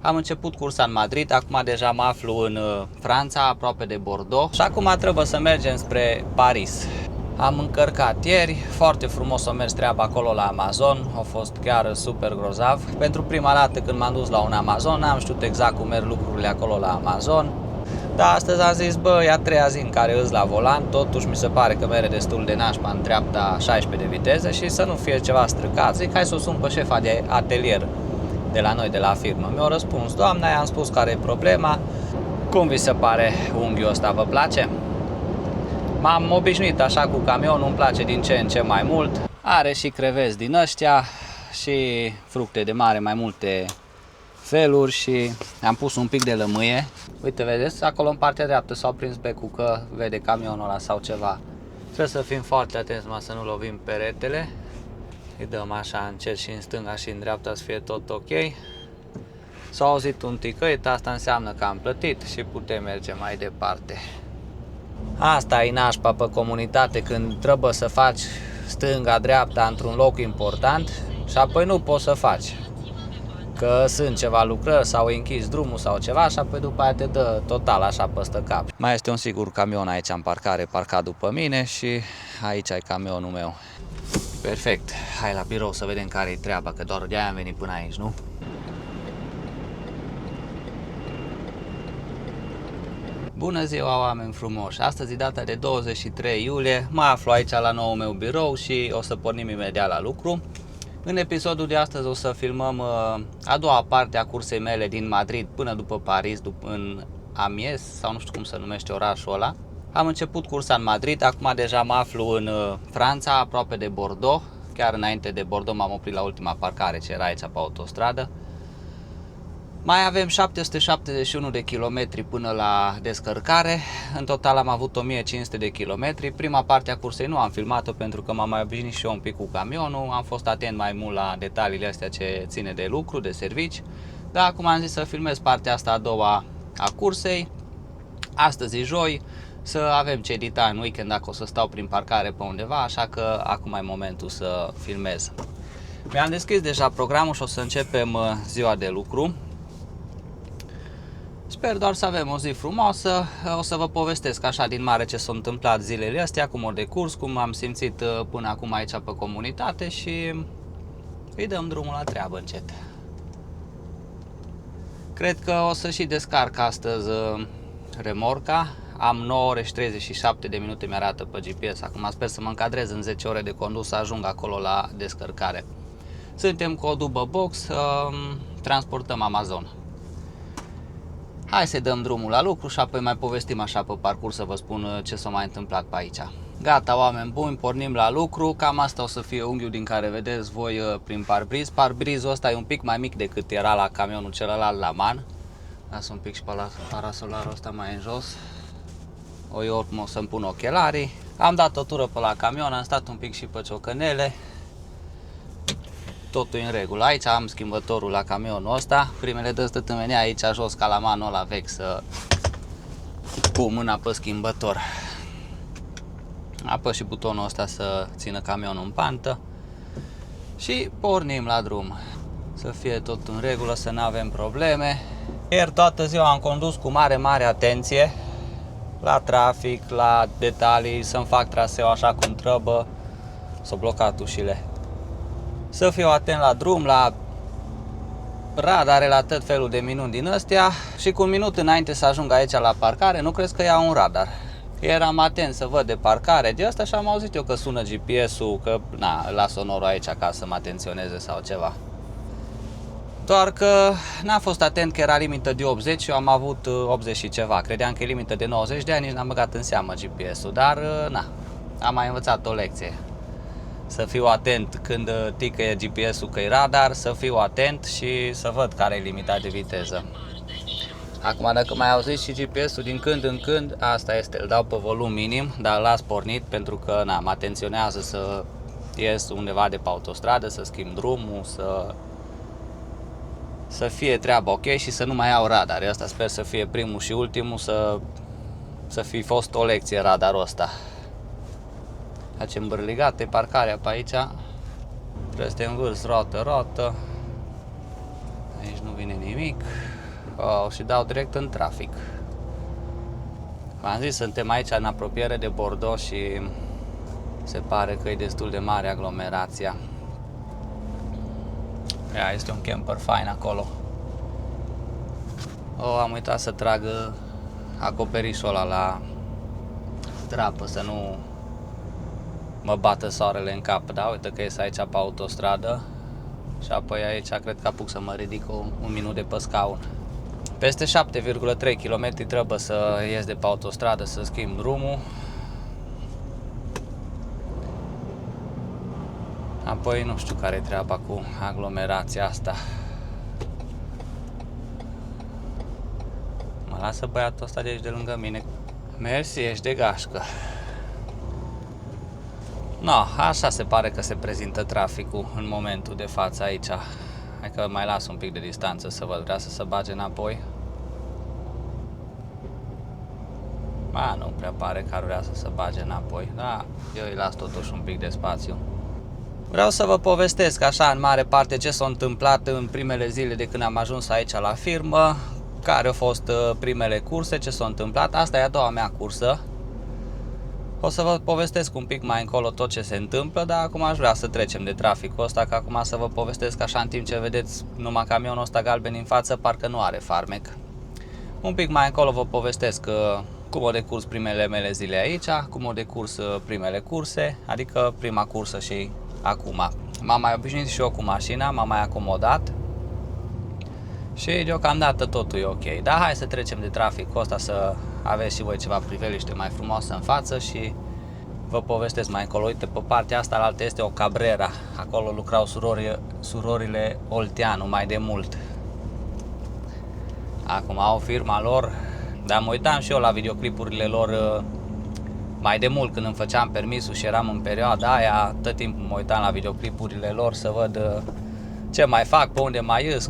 Am început cursa în Madrid, acum deja mă aflu în Franța, aproape de Bordeaux și acum trebuie să mergem spre Paris. Am încărcat ieri, foarte frumos a mers treaba acolo la Amazon, a fost chiar super grozav. Pentru prima dată când m-am dus la un Amazon, n-am știut exact cum merg lucrurile acolo la Amazon. Dar astăzi am zis, bă, e a treia zi în care îs la volan, totuși mi se pare că merge destul de nașpa în dreapta 16 de viteză și să nu fie ceva stricat. Zic, hai să o sun pe șefa de atelier de la noi, de la firmă. Mi-a răspuns, doamna, i-am spus care e problema. Cum vi se pare unghiul ăsta, vă place? M-am obișnuit așa cu camionul, îmi place din ce în ce mai mult. Are și creveți din ăștia și fructe de mare, mai multe feluri și am pus un pic de lămâie. Uite, vedeți, acolo în partea dreaptă s-au prins becul că vede camionul ăla sau ceva. Trebuie să fim foarte atenți, să nu lovim peretele. Îi dăm așa încet și în stânga și în dreapta să fie tot ok. S-a auzit un ticăit, asta înseamnă că am plătit și putem merge mai departe. Asta e nașpa pe comunitate când trebuie să faci stânga-dreapta într-un loc important și apoi nu poți să faci. Că sunt ceva lucrări sau închis drumul sau ceva și apoi după aia te dă total așa păstă cap. Mai este un sigur camion aici în parcare, parcat după mine și aici e camionul meu. Perfect, hai la birou să vedem care e treaba, că doar de-aia am venit până aici, nu? Bună ziua, oameni frumoși! Astăzi e data de 23 iulie, mă aflu aici la noul meu birou și o să pornim imediat la lucru. În episodul de astăzi o să filmăm a doua parte a cursei mele din Madrid până după Paris, în Amiens, sau nu știu cum se numește orașul ăla. Am început cursa în Madrid, acum deja mă aflu în Franța, aproape de Bordeaux. Chiar înainte de Bordeaux m-am oprit la ultima parcare ce era aici pe autostradă. Mai avem 771 de kilometri până la descărcare. În total am avut 1500 de kilometri. Prima parte a cursei nu am filmat-o pentru că m-am mai obișnuit și eu un pic cu camionul. Am fost atent mai mult la detaliile astea ce ține de lucru, de servici. Dar acum am zis să filmez partea asta a doua a cursei. Astăzi e joi, să avem ce edita în weekend dacă o să stau prin parcare pe undeva, așa că acum e momentul să filmez. Mi-am deschis deja programul și o să începem ziua de lucru. Sper doar să avem o zi frumoasă, o să vă povestesc așa din mare ce s-a întâmplat zilele astea, cum au decurs, cum am simțit până acum aici pe comunitate și îi dăm drumul la treabă încet. Cred că o să și descarc astăzi remorca, am 9 ore și 37 de minute mi-arată pe GPS, acum sper să mă încadrez în 10 ore de condus să ajung acolo la descărcare. Suntem cu o dubă box, transportăm Amazon. Hai să dăm drumul la lucru și apoi mai povestim așa pe parcurs să vă spun ce s-a mai întâmplat pe aici. Gata, oameni buni, pornim la lucru. Cam asta o să fie unghiul din care vedeți voi prin parbriz. Parbrizul ăsta e un pic mai mic decât era la camionul celălalt la MAN. Las un pic și pe parasolarul ăsta mai în jos. Eu o să-mi pun ochelarii. Am dat o tură pe la camion, am stat un pic și pe ciocănele. Totul în regulă. Aici am schimbătorul la camionul ăsta. Primele dă stătâmenea aici jos ca la manul ăla vechi să pun mâna pe schimbător. Apăs și butonul ăsta să țină camionul în pantă. Și pornim la drum. Să fie tot în regulă, să nu avem probleme. Ieri toată ziua am condus cu mare atenție la trafic, la detalii, să-mi fac traseu așa cum trebuie. S-au blocat ușile. Să fiu atent la drum, la radare, la tot felul de minuni din astea și cu un minut înainte să ajung aici la parcare, nu crezi că iau un radar. Eram atent să văd de parcare de asta și am auzit eu că sună GPS-ul, că na, las sonorul aici ca să mă atenționeze sau ceva. Doar că n-am fost atent că era limită de 80, eu am avut 80 și ceva. Credeam că e limită de 90 de ani, nici n-am băgat în seamă GPS-ul, dar na, am mai învățat o lecție. Să fiu atent când ticăie GPS-ul că e radar, să fiu atent și să văd care e limita de viteză. Acum dacă mai auziți și GPS-ul din când în când, asta este, îl dau pe volum minim, dar îl las pornit pentru că na, mă atenționează să ies undeva de pe autostradă, să schimb drumul, să fie treaba ok și să nu mai iau radar. Asta sper să fie primul și ultimul, să fi fost o lecție radarul ăsta. Facem bărligate, parcarea pe aici. Trebuie să te învârți roată. Aici nu vine nimic. Și dau direct în trafic. V-am zis, suntem aici în apropiere de Bordeaux și se pare că e destul de mare aglomerația. Este un camper fain acolo. Am uitat să trag acoperișul ăla la drapă, să nu mă bată soarele în cap. Da, uite că ies aici pe autostradă și apoi aici cred că apuc să mă ridic un minut de pe scaun. Peste 7,3 km trebuie să ies de pe autostradă să schimb drumul. Apoi nu știu care e treaba cu aglomerația asta. Mă lasă băiatul ăsta de aici de lângă mine. Mersi, ești de gașcă. No, așa se pare că se prezintă traficul în momentul de față aici. Hai că mai las un pic de distanță să văd, vrea să se bage înapoi. Nu prea pare că ar vrea să se bage înapoi, da, eu îi las totuși un pic de spațiu. Vreau să vă povestesc așa în mare parte ce s-a întâmplat în primele zile de când am ajuns aici la firmă, care au fost primele curse, ce s-a întâmplat. Asta e a doua mea cursă. O să vă povestesc un pic mai încolo tot ce se întâmplă, dar acum aș vrea să trecem de traficul ăsta, că acum să vă povestesc așa în timp ce vedeți numai camionul ăsta galben în față, parcă nu are farmec. Un pic mai încolo vă povestesc cum au decurs primele mele zile aici, cum au decurs primele curse, adică prima cursă și acum. M-am mai obișnuit și eu cu mașina, m-am mai acomodat și deocamdată totul e ok. Dar hai să trecem de traficul ăsta, să aveți și voi ceva priveliște mai frumoasă în față și vă povestesc mai încolo. Uite, pe partea asta la altă este o Cabrera, acolo lucrau surorile Olteanu mai de mult. Acum au firma lor, dar mă uitam și eu la videoclipurile lor mai de mult când îmi făceam permisul și eram în perioada aia, tot timpul mă uitam la videoclipurile lor să văd ce mai fac, pe unde mai ies,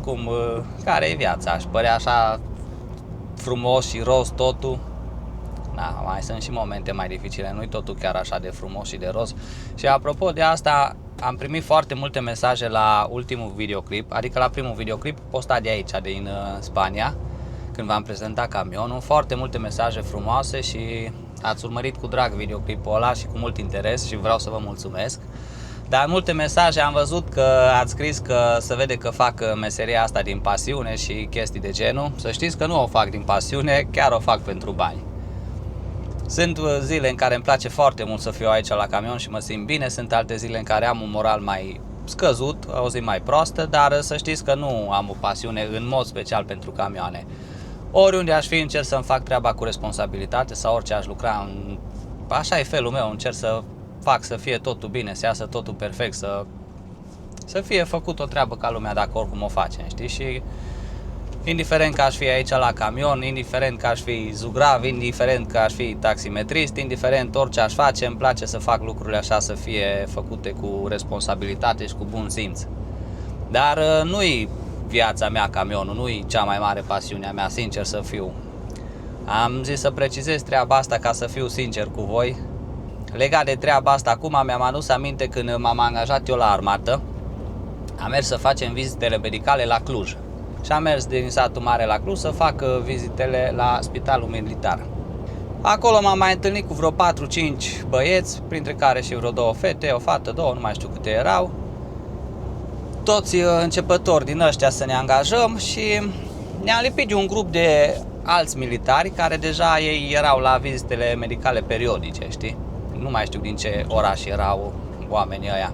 care e viața. Aș părea așa frumos și roz totul. Da, mai sunt și momente mai dificile, nu-i totul chiar așa de frumos și de roz. Și apropo de asta, am primit foarte multe mesaje la ultimul videoclip, adică la primul videoclip postat de aici, din Spania, când v-am prezentat camionul. Foarte multe mesaje frumoase și ați urmărit cu drag videoclipul ăla și cu mult interes și vreau să vă mulțumesc. Dar în multe mesaje am văzut că ați scris că se vede că fac meseria asta din pasiune și chestii de genul. Să știți că nu o fac din pasiune, chiar o fac pentru bani. Sunt zile în care îmi place foarte mult să fiu aici la camion și mă simt bine, sunt alte zile în care am un moral mai scăzut, o zi mai proastă, dar să știți că nu am o pasiune în mod special pentru camioane. Oriunde aș fi, încerc să-mi fac treaba cu responsabilitate sau orice aș lucra, așa e felul meu, încerc să fac să fie totul bine, să iasă totul perfect, să fie făcut o treabă ca lumea dacă oricum o facem, știi? Și indiferent că aș fi aici la camion, indiferent că aș fi zugrav, indiferent că aș fi taximetrist, indiferent orice aș face, îmi place să fac lucrurile așa, să fie făcute cu responsabilitate și cu bun simț. Dar nu-i viața mea camionul, nu-i cea mai mare pasiune a mea, sincer să fiu. Am zis să precizez treaba asta ca să fiu sincer cu voi. Legat de treaba asta, acum mi-am adus aminte când m-am angajat eu la armată, am mers să facem vizitele medicale la Cluj. Și am mers din satul mare la Cluj să fac vizitele la spitalul militar. Acolo m-am mai întâlnit cu vreo 4-5 băieți, printre care și vreo 2 fete, o fată, 2, nu mai știu câte erau. Toți începători din ăștia să ne angajăm și ne-am lipit de un grup de alți militari care deja ei erau la vizitele medicale periodice, știi? Nu mai știu din ce oraș erau oamenii ăia.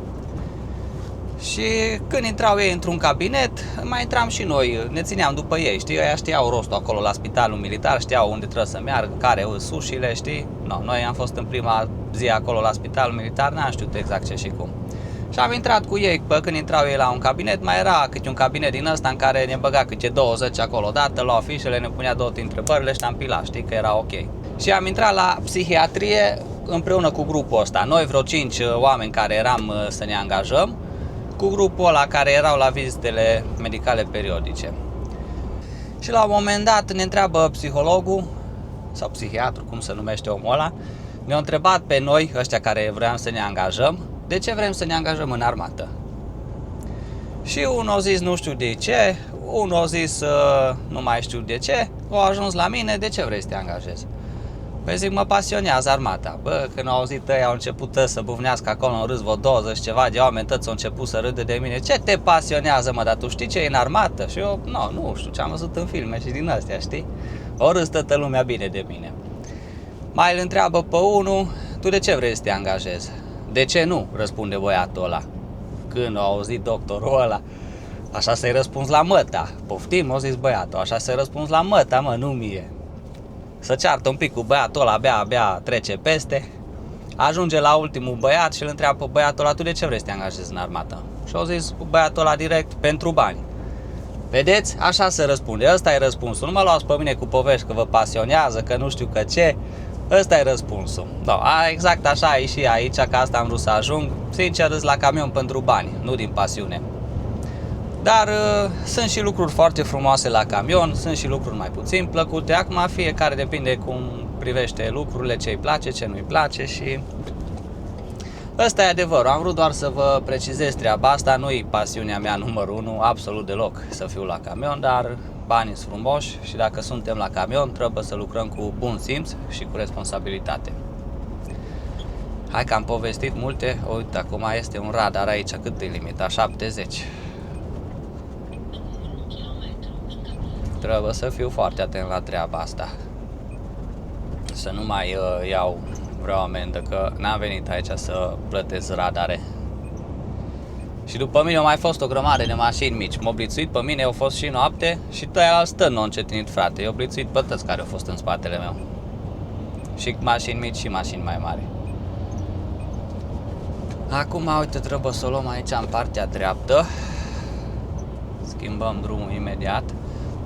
Și când intrau ei într-un cabinet, mai intram și noi, ne țineam după ei, știi? Ăia știau rostul acolo la spitalul militar, știau unde trebuie să meargă, care sunt ușile, știi? No, noi am fost în prima zi acolo la spitalul militar, n-am știut exact ce și cum. Și am intrat cu ei, pă când intrau ei la un cabinet, mai era câte un cabinet din ăsta în care ne băga câte 20 acolo odată, luau fișele, ne punea 2 întrebări, le ștampila, știi, că era ok. Și am intrat la psihiatrie împreună cu grupul ăsta, noi vreo 5 oameni care eram să ne angajăm, cu grupul ăla care erau la vizitele medicale periodice. Și la un moment dat ne întreabă psihologul, sau psihiatru, cum se numește omul ăla, ne-a întrebat pe noi, ăștia care vreau să ne angajăm, de ce vrem să ne angajăm în armată. Și unul a zis nu știu de ce, unul a zis, nu mai știu de ce, a ajuns la mine, de ce vrei să te angajezi? Păi zic, mă pasionează armata. Bă, când au auzit ăia, au început să bufnească acolo în râs vreo 20 ceva de oameni, toți au început să râde de mine. Ce te pasionează, mă, dar tu știi ce e în armată? Și eu, nu știu, ce am văzut în filme și din astea, știi? O râs toată lumea bine de mine. Mai îl întreabă pe unul, tu de ce vrei să te angajezi? De ce nu? Răspunde băiatul ăla. Când a auzit doctorul ăla, așa să-i răspuns la măta. Poftim, a zis băiatul, așa să-i răspuns la măta, mă, nu mie. Să ceartă un pic cu băiatul ăla, abia trece peste. Ajunge la ultimul băiat și îl întreabă pe băiatul ăla, tu de ce vrei să te angajezi în armată? Și au zis cu băiatul ăla direct, pentru bani. Vedeți? Așa se răspunde, ăsta e răspunsul. Nu mă luați pe mine cu povești că vă pasionează, că nu știu că ce. Ăsta e răspunsul. Da, exact așa e și aici, că asta am vrut să ajung. Sincer, îs la camion pentru bani, nu din pasiune. Dar sunt și lucruri foarte frumoase la camion, sunt și lucruri mai puțin plăcute. Acum fiecare depinde cum privește lucrurile, ce îi place, ce nu îi place și ăsta e adevărul. Am vrut doar să vă precizez treaba asta, nu e pasiunea mea numărul 1, absolut deloc să fiu la camion, dar banii sunt frumoși și dacă suntem la camion trebuie să lucrăm cu bun simț și cu responsabilitate. Hai că am povestit multe, uite, acum este un radar aici, cât e limita? 70. Trebuie să fiu foarte atent la treaba asta. Să nu mai iau vreo amendă, că n-am venit aici să plătesc radare. Și după mine au mai fost o grămadă de mașini mici. M-au blițuit pe mine, au fost și noapte și ăia stă n-au încetinit, frate. Eu blițuit pe toți care au fost în spatele meu. Și mașini mici și mașini mai mari. Acum, uite, trebuie să o luăm aici în partea dreaptă. Schimbăm drumul imediat.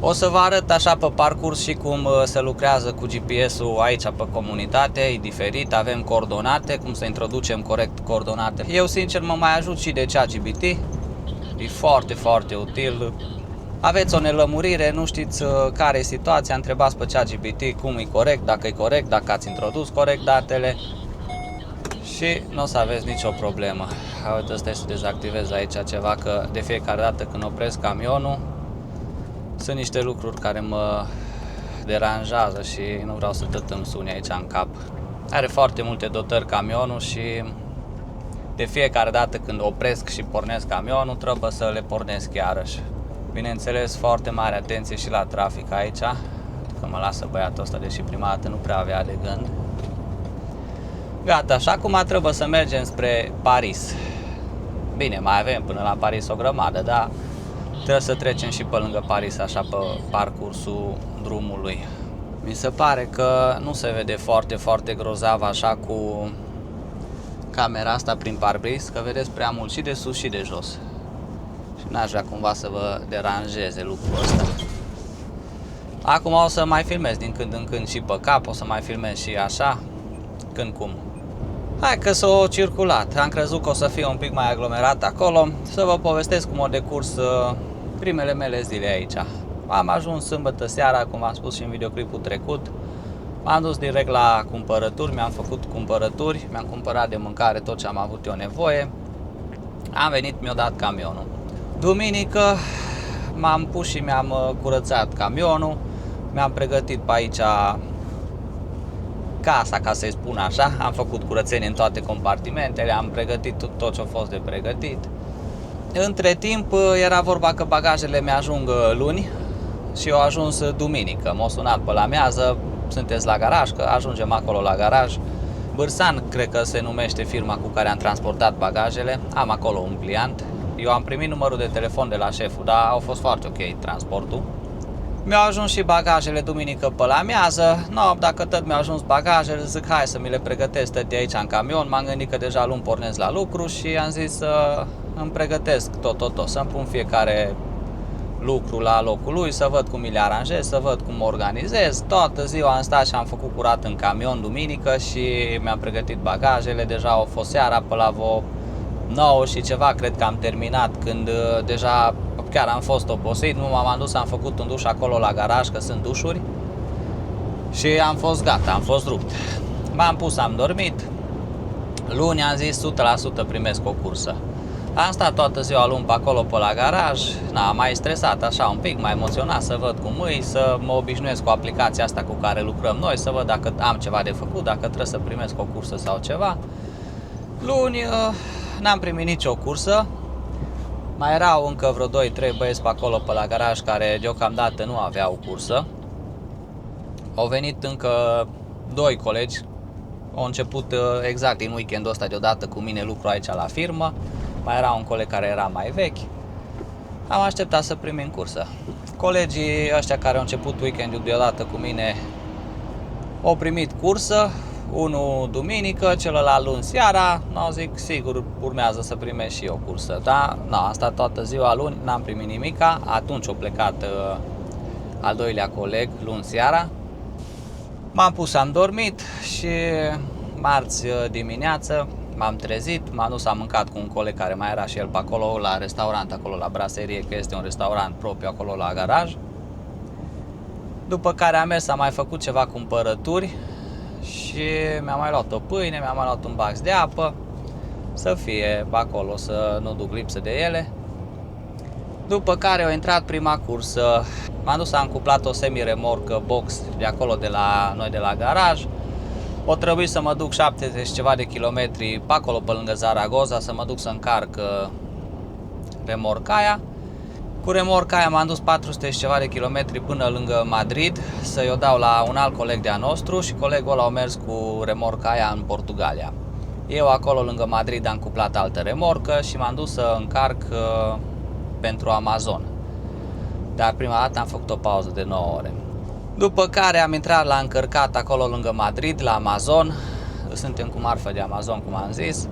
O să vă arăt așa pe parcurs și cum se lucrează cu GPS-ul aici pe comunitate, e diferit, avem coordonate, cum să introducem corect coordonate. Eu sincer mă mai ajut și de ChatGPT, e foarte, foarte util. Aveți o nelămurire, nu știți care e situația, întrebați pe ChatGPT cum e corect, dacă e corect, dacă ați introdus corect datele și nu o să aveți nicio problemă. Uite, ăsta e să dezactivez aici ceva, că de fiecare dată când opresc camionul, sunt niște lucruri care mă deranjează și nu vreau să tot îmi sune aici în cap. Are foarte multe dotări camionul și de fiecare dată când opresc și pornesc camionul trebuie să le pornesc iarăși. Bineînțeles, foarte mare atenție și la trafic aici, că mă lasă băiatul ăsta, deși prima dată nu prea avea de gând. Gata, și acum trebuie să mergem spre Paris. Bine, mai avem până la Paris o grămadă, dar trebuie să trecem și pe lângă Paris, așa, pe parcursul drumului. Mi se pare că nu se vede foarte, foarte grozav așa cu camera asta prin parbris, că vedeți prea mult și de sus și de jos. Și n-aș vrea cumva să vă deranjeze lucrul ăsta. Acum o să mai filmez din când în când și pe cap, o să mai filmez și așa, când cum. Hai că s-o circulat, am crezut că o să fie un pic mai aglomerat acolo, să vă povestesc cum au decurs primele mele zile aici. Am ajuns sâmbătă seara, cum am spus și în videoclipul trecut, m-am dus direct la cumpărături, mi-am făcut cumpărături, mi-am cumpărat de mâncare tot ce am avut eu nevoie, am venit, mi-a dat camionul. Duminică m-am pus și mi-am curățat camionul, mi-am pregătit pe aici casa, ca să-i spun așa, am făcut curățenie în toate compartimentele, am pregătit tot ce a fost de pregătit. Între timp era vorba că bagajele mi-ajung luni și au ajuns duminică. M-au sunat pe la amiază, sunteți la garaj, că ajungem acolo la garaj. Bârsan, cred că se numește firma cu care am transportat bagajele, am acolo un pliant. Eu am primit numărul de telefon de la șeful, dar au fost foarte ok transportul. Mi-au ajuns și bagajele duminică pe la amiază. No, dacă tot mi-au ajuns bagajele, zic hai să mi le pregătesc de aici în camion. M-am gândit că deja luni pornesc la lucru și am zis să îmi pregătesc tot, să-mi pun fiecare lucru la locul lui, să văd cum mi le aranjez, să văd cum mă organizez. Toată ziua am stat și am făcut curat în camion duminică și mi-am pregătit bagajele. Deja au fost seara pe la vreo 9 și ceva, cred că am terminat, când deja chiar am fost obosit. Nu m-am dus, am făcut un duș acolo la garaj, că sunt dușuri, și am fost gata, am fost rupt. M-am pus, am dormit. Luni am zis 100% primesc o cursă. Am stat toată ziua luni pe acolo pe la garaj, am mai stresat așa un pic, mai emoționat să văd cum îi, să mă obișnuiesc cu aplicația asta cu care lucrăm noi, să văd dacă am ceva de făcut, dacă trebuie să primesc o cursă sau ceva. Luni n-am primit nicio cursă, mai erau încă vreo 2-3 băieți pe acolo pe la garaj care deocamdată nu aveau cursă. Au venit încă 2 colegi, au început exact din weekendul ăsta deodată cu mine lucru aici la firmă. Mai era un coleg care era mai vechi. Am așteptat să primim cursă. Colegii ăștia care au început weekendul deodată cu mine au primit cursă, unul duminică, celălalt luni seara. No, zic, sigur urmează să primești și eu cursă. Da, am stat toată ziua luni, n-am primit nimica. Atunci a plecat al doilea coleg luni seara. M-am pus, am dormit și marți dimineață m-am trezit, m-am dus, am mâncat cu un coleg care mai era și el pe acolo la restaurant, acolo la braserie, că este un restaurant propriu acolo la garaj. După care am mers, am mai făcut ceva cumpărături și mi-am mai luat o pâine, mi-am mai luat un bax de apă, să fie pe acolo, să nu duc lipsă de ele. După care a intrat prima cursă, m-am dus, am cuplat o semi-remorcă box de acolo de la noi de la garaj. O trebuie să mă duc 70 ceva de kilometri pe acolo pe lângă Zaragoza, să mă duc să încarc remorca aia. Cu remorca aia m-am dus 400 ceva de kilometri până lângă Madrid să-i o dau la un alt coleg de-a nostru și colegul ăla a mers cu remorca aia în Portugalia. Eu acolo lângă Madrid am cuplat altă remorcă și m-am dus să încarc pentru Amazon. Dar prima dată am făcut o pauză de 9 ore. După care am intrat la încărcat acolo lângă Madrid, la Amazon. Suntem cu marfă de Amazon, cum am zis.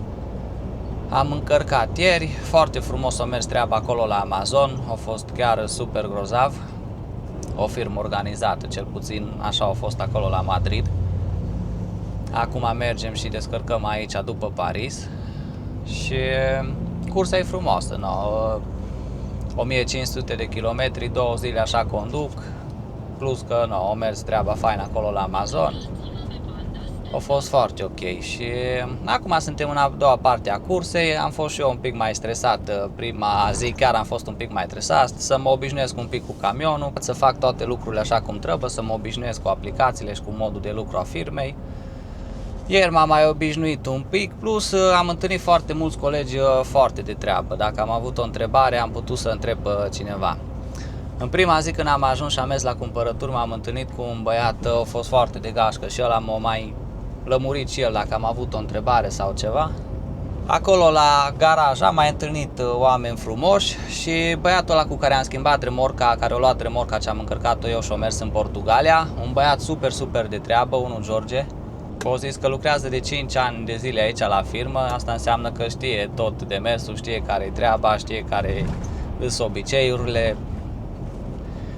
Am încărcat ieri, foarte frumos a mers treaba acolo la Amazon. A fost chiar super grozav. O firmă organizată, cel puțin așa a fost acolo la Madrid. Acum mergem și descărcăm aici după Paris. Și cursa e frumoasă, no? 1500 de kilometri, 2 zile așa conduc. Plus că a mers treaba faină acolo la Amazon. A fost foarte ok. Și acum suntem în a doua parte a cursei. Am fost și eu un pic mai stresat. Prima zi chiar am fost un pic mai stresat. Să mă obișnuiesc un pic cu camionul, să fac toate lucrurile așa cum trebuie, să mă obișnuiesc cu aplicațiile și cu modul de lucru a firmei. Ieri m-am mai obișnuit un pic, plus am întâlnit foarte mulți colegi foarte de treabă. Dacă am avut o întrebare, am putut să întreb cineva. În prima zi când am ajuns și am mers la cumpărături, m-am întâlnit cu un băiat, a fost foarte de gașcă și ăla m-a mai lămurit și el dacă am avut o întrebare sau ceva. Acolo la garaj am mai întâlnit oameni frumoși și băiatul ăla cu care am schimbat remorca, care a luat remorca ce am încărcat-o eu și a mers în Portugalia, un băiat super de treabă, unul George. O zis că lucrează de 5 ani de zile aici la firmă, asta înseamnă că știe tot demersul, știe care-i treaba, știe care sunt obiceiurile.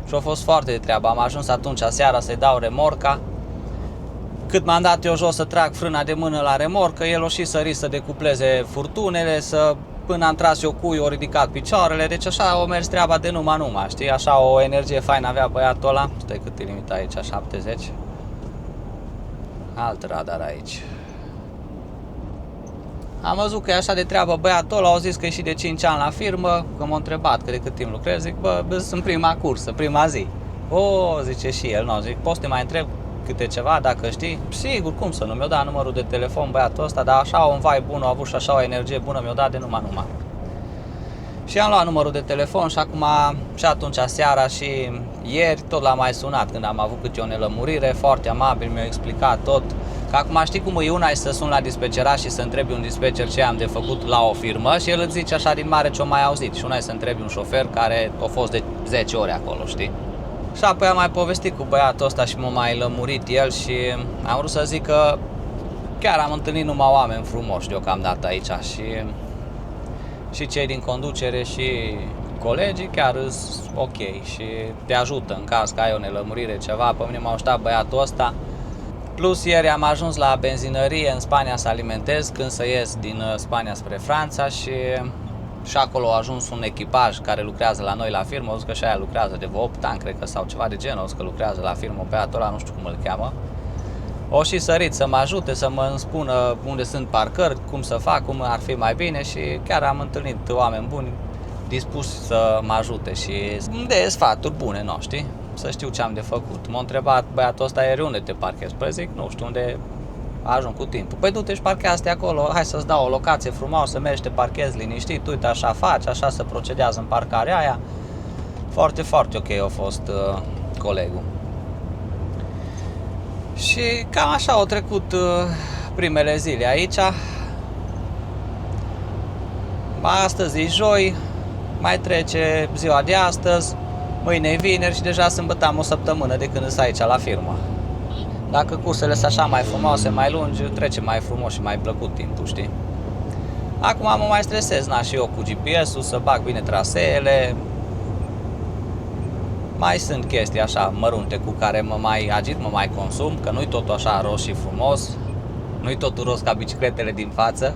Și a fost foarte de treabă. Am ajuns atunci seara să-i dau remorca. Cât m-am dat eu jos să trag frâna de mână la remorcă, el o și sărit să decupleze furtunele, până am tras eu cuiul, o ridicat picioarele, deci așa o mers treaba de numai, știi? Așa o energie faină avea băiatul ăla. Stai, cât e limita aici? 70? Alt radar aici. Am văzut că e așa de treabă băiatul ăla, au zis că e și de 5 ani la firmă, că m-a întrebat că de cât timp lucrez, zic, sunt prima cursă, prima zi. Zice și el, zic, poți să te mai întreb câte ceva, dacă știi? Sigur, cum să nu, mi-o dat numărul de telefon băiatul ăsta, dar așa un vibe bun, a avut și așa o energie bună, mi-o dat de numai. Și am luat numărul de telefon și acum, și atunci seara și ieri, tot l-am mai sunat când am avut câte o nelămurire, foarte amabil, mi-a explicat tot. Că acum știi cum e, una e să sun la dispecerat și să întrebi un dispecer ce am de făcut la o firmă și el îți zice așa din mare ce-o mai auzit. Și una e să întrebi un șofer care a fost de 10 ore acolo, știi? Și apoi am mai povestit cu băiatul ăsta și m-a mai lămurit el și am vrut să zic că chiar am întâlnit numai oameni frumoși deocamdată aici și cei din conducere și colegii chiar sunt ok și te ajută în caz că ai o nelămurire, ceva. Pe mine m-a ajutat băiatul ăsta. Plus ieri am ajuns la benzinărie în Spania să alimentez când să ies din Spania spre Franța și acolo a ajuns un echipaj care lucrează la noi la firmă. O zis că și aia lucrează de vreo 8 ani, cred că, sau ceva de genul. O zis că lucrează la firmă, băiatul ăla, nu știu cum îl cheamă. O și sărit să mă ajute, să mă spună unde sunt parcări, cum să fac, cum ar fi mai bine și chiar am întâlnit oameni buni dispuși să mă ajute și de sfaturi bune, nu știi? Să știu ce am de făcut. M-a întrebat băiatul ăsta ieri unde te parchezi. Păi zic, nu știu unde ajung cu timpul. Păi du-te și parchează acolo, hai să-ți dau o locație frumoasă, mergi, te parchezi liniștit, uite așa faci, așa se procedează în parcarea aia. Foarte, foarte ok a fost colegul. Și cam așa au trecut primele zile aici. Astăzi e joi, mai trece ziua de astăzi, mâine e vineri și deja sâmbătă am o săptămână de când sunt aici la firmă. Dacă cursele sunt așa mai frumoase, mai lungi, trece mai frumos și mai plăcut timpul, știi? Acum mă mai stresez, și eu cu GPS-ul, să bag bine traseele. Mai sunt chestii așa mărunte cu care mă mai agit, mă mai consum, că nu-i totul așa roz și frumos, nu-i totul roz ca bicicletele din față.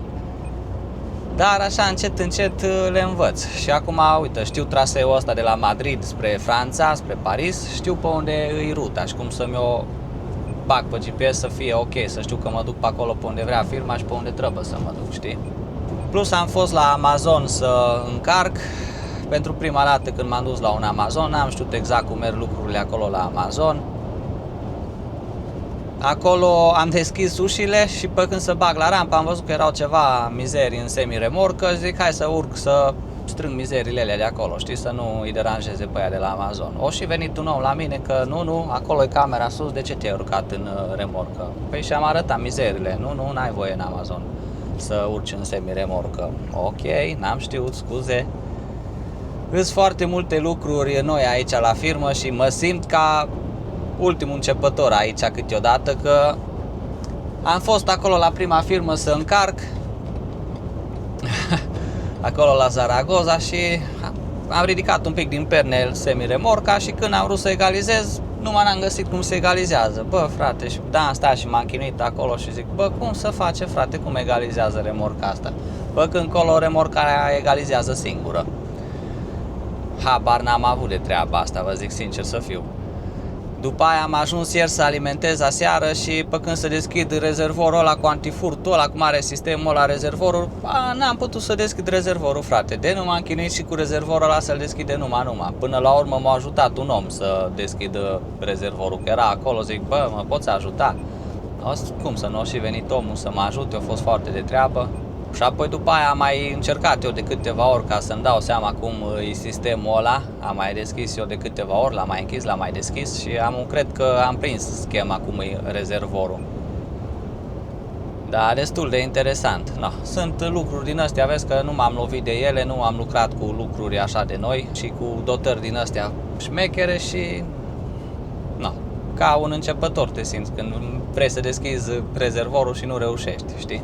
Dar așa încet, încet le învăț. Și acum, uite, știu traseul ăsta de la Madrid spre Franța, spre Paris, știu pe unde îi ruta și cum să-mi o bag pe GPS să fie ok, să știu că mă duc pe acolo pe unde vrea firma și pe unde trebuie să mă duc, știi? Plus am fost la Amazon să încarc. Pentru prima dată când m-am dus la un Amazon, n-am știut exact cum merg lucrurile acolo la Amazon. Acolo am deschis ușile și pe când să bag la rampă am văzut că erau ceva mizerii în semi-remorcă. Zic, hai să urc să strâng mizerile alea de acolo, știi, să nu îi deranjeze pe aia de la Amazon. O și venit un om la mine că nu, acolo e camera sus, de ce te-ai urcat în remorcă? Păi și am arătat mizerile, nu, n-ai voie în Amazon să urci în semi-remorcă. Ok, n-am știut, scuze. Sunt foarte multe lucruri noi aici la firmă și mă simt ca ultimul începător aici câteodată, că am fost acolo la prima firmă să încarc acolo la Zaragoza și am ridicat un pic din pernel semi-remorca și când am vrut să egalizez, nu m-am găsit cum se egalizează. Bă, frate, și da, am stat și m-am chinuit acolo și zic, bă, cum să face, frate, cum egalizează remorca asta? Bă, când colo remorca aia egalizează singură. Habar n-am avut de treaba asta, vă zic sincer să fiu. După aia am ajuns ieri să alimentez aseară și pe când să deschid rezervorul ăla cu antifurtul ăla, cum are sistemul ăla rezervorul, n-am putut să deschid rezervorul, frate. De nu m-am chinuit și cu rezervorul ăla să-l deschide numai. Până la urmă m-a ajutat un om să deschidă rezervorul, că era acolo, zic, bă, mă poți ajuta? Cum să nu a și venit omul să mă ajute, a fost foarte de treabă. Și apoi după aia am mai încercat eu de câteva ori ca să-mi dau seama cum e sistemul ăla. Am mai deschis eu de câteva ori, l-am mai închis, l-am mai deschis și cred că am prins schema cum e rezervorul. Da, destul de interesant. No, sunt lucruri din astea, vezi că nu m-am lovit de ele, nu am lucrat cu lucruri așa de noi și cu dotări din astea șmechere și ca un începător te simți când vrei să deschizi rezervorul și nu reușești, știi?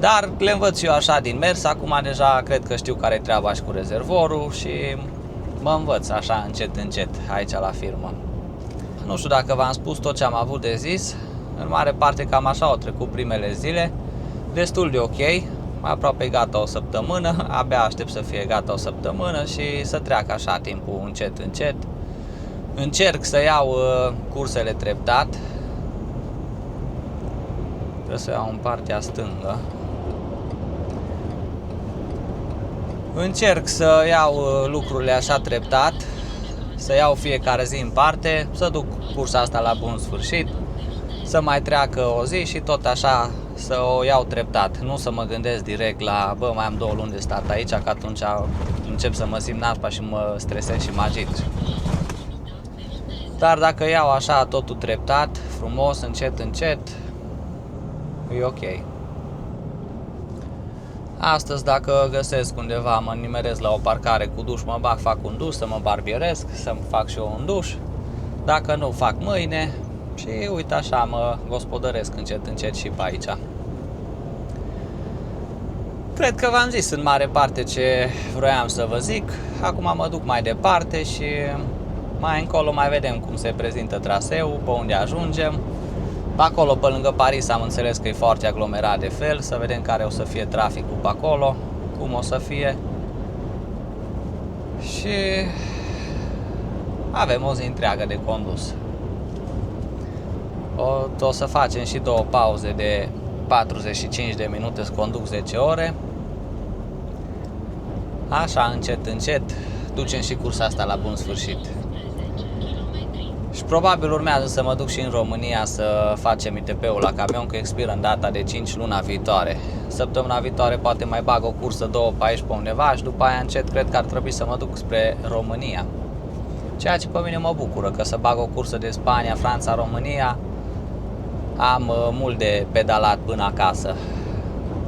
Dar le învăț eu așa din mers, acum deja cred că știu care e treaba și cu rezervorul și mă învăț așa încet, încet aici la firmă. Nu știu dacă v-am spus tot ce am avut de zis, în mare parte cam așa au trecut primele zile, destul de ok, aproape gata o săptămână, abia aștept să fie gata o săptămână și să treacă așa timpul încet, încet. Încerc să iau cursele treptat, trebuie să iau în partea stângă. Încerc să iau lucrurile așa treptat, să iau fiecare zi în parte, să duc cursa asta la bun sfârșit, să mai treacă o zi și tot așa să o iau treptat. Nu să mă gândesc direct la, bă, mai am 2 luni de stat aici, că atunci încep să mă simt nașpa și mă stresez și mă agit. Dar dacă iau așa totul treptat, frumos, încet, încet, e ok. Astăzi, dacă găsesc undeva, mă nimerez la o parcare cu duș, mă bag, fac un duș, să mă barbieresc, să-mi fac și eu un duș. Dacă nu, fac mâine și uite așa mă gospodăresc încet, încet și pe aici. Cred că v-am zis în mare parte ce vroiam să vă zic. Acum mă duc mai departe și mai încolo mai vedem cum se prezintă traseul, pe unde ajungem. Acolo, pe lângă Paris, am înțeles că e foarte aglomerat de fel, să vedem care o să fie traficul pe acolo, cum o să fie. Și avem o zi întreagă de condus. O să facem și 2 pauze de 45 de minute să conduc 10 ore. Așa, încet, încet, ducem și cursa asta la bun sfârșit. Și probabil urmează să mă duc și în România să facem ITP-ul la camion, că expiră în data de 5 luna viitoare. Săptămâna viitoare poate mai bag o cursă 2 pe aici pe undeva și după aia încet cred că ar trebui să mă duc spre România. Ceea ce pe mine mă bucură, că să bag o cursă de Spania, Franța, România, am mult de pedalat până acasă.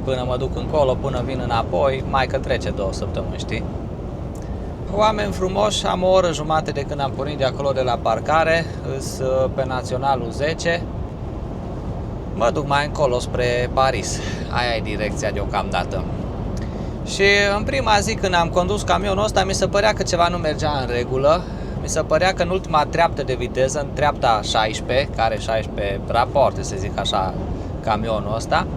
Până mă duc încolo, până vin înapoi, mai că trece 2 săptămâni, știi? Oameni frumoși, am o oră jumate de când am pornit de acolo de la parcare, îs pe Naționalul 10. Mă duc mai încolo spre Paris, aia e direcția deocamdată. Și în prima zi când am condus camionul ăsta, mi se părea că ceva nu mergea în regulă. Mi se părea că în ultima treaptă de viteză, în treapta 16, care 16 rapoarte, să zic așa, camionul ăsta,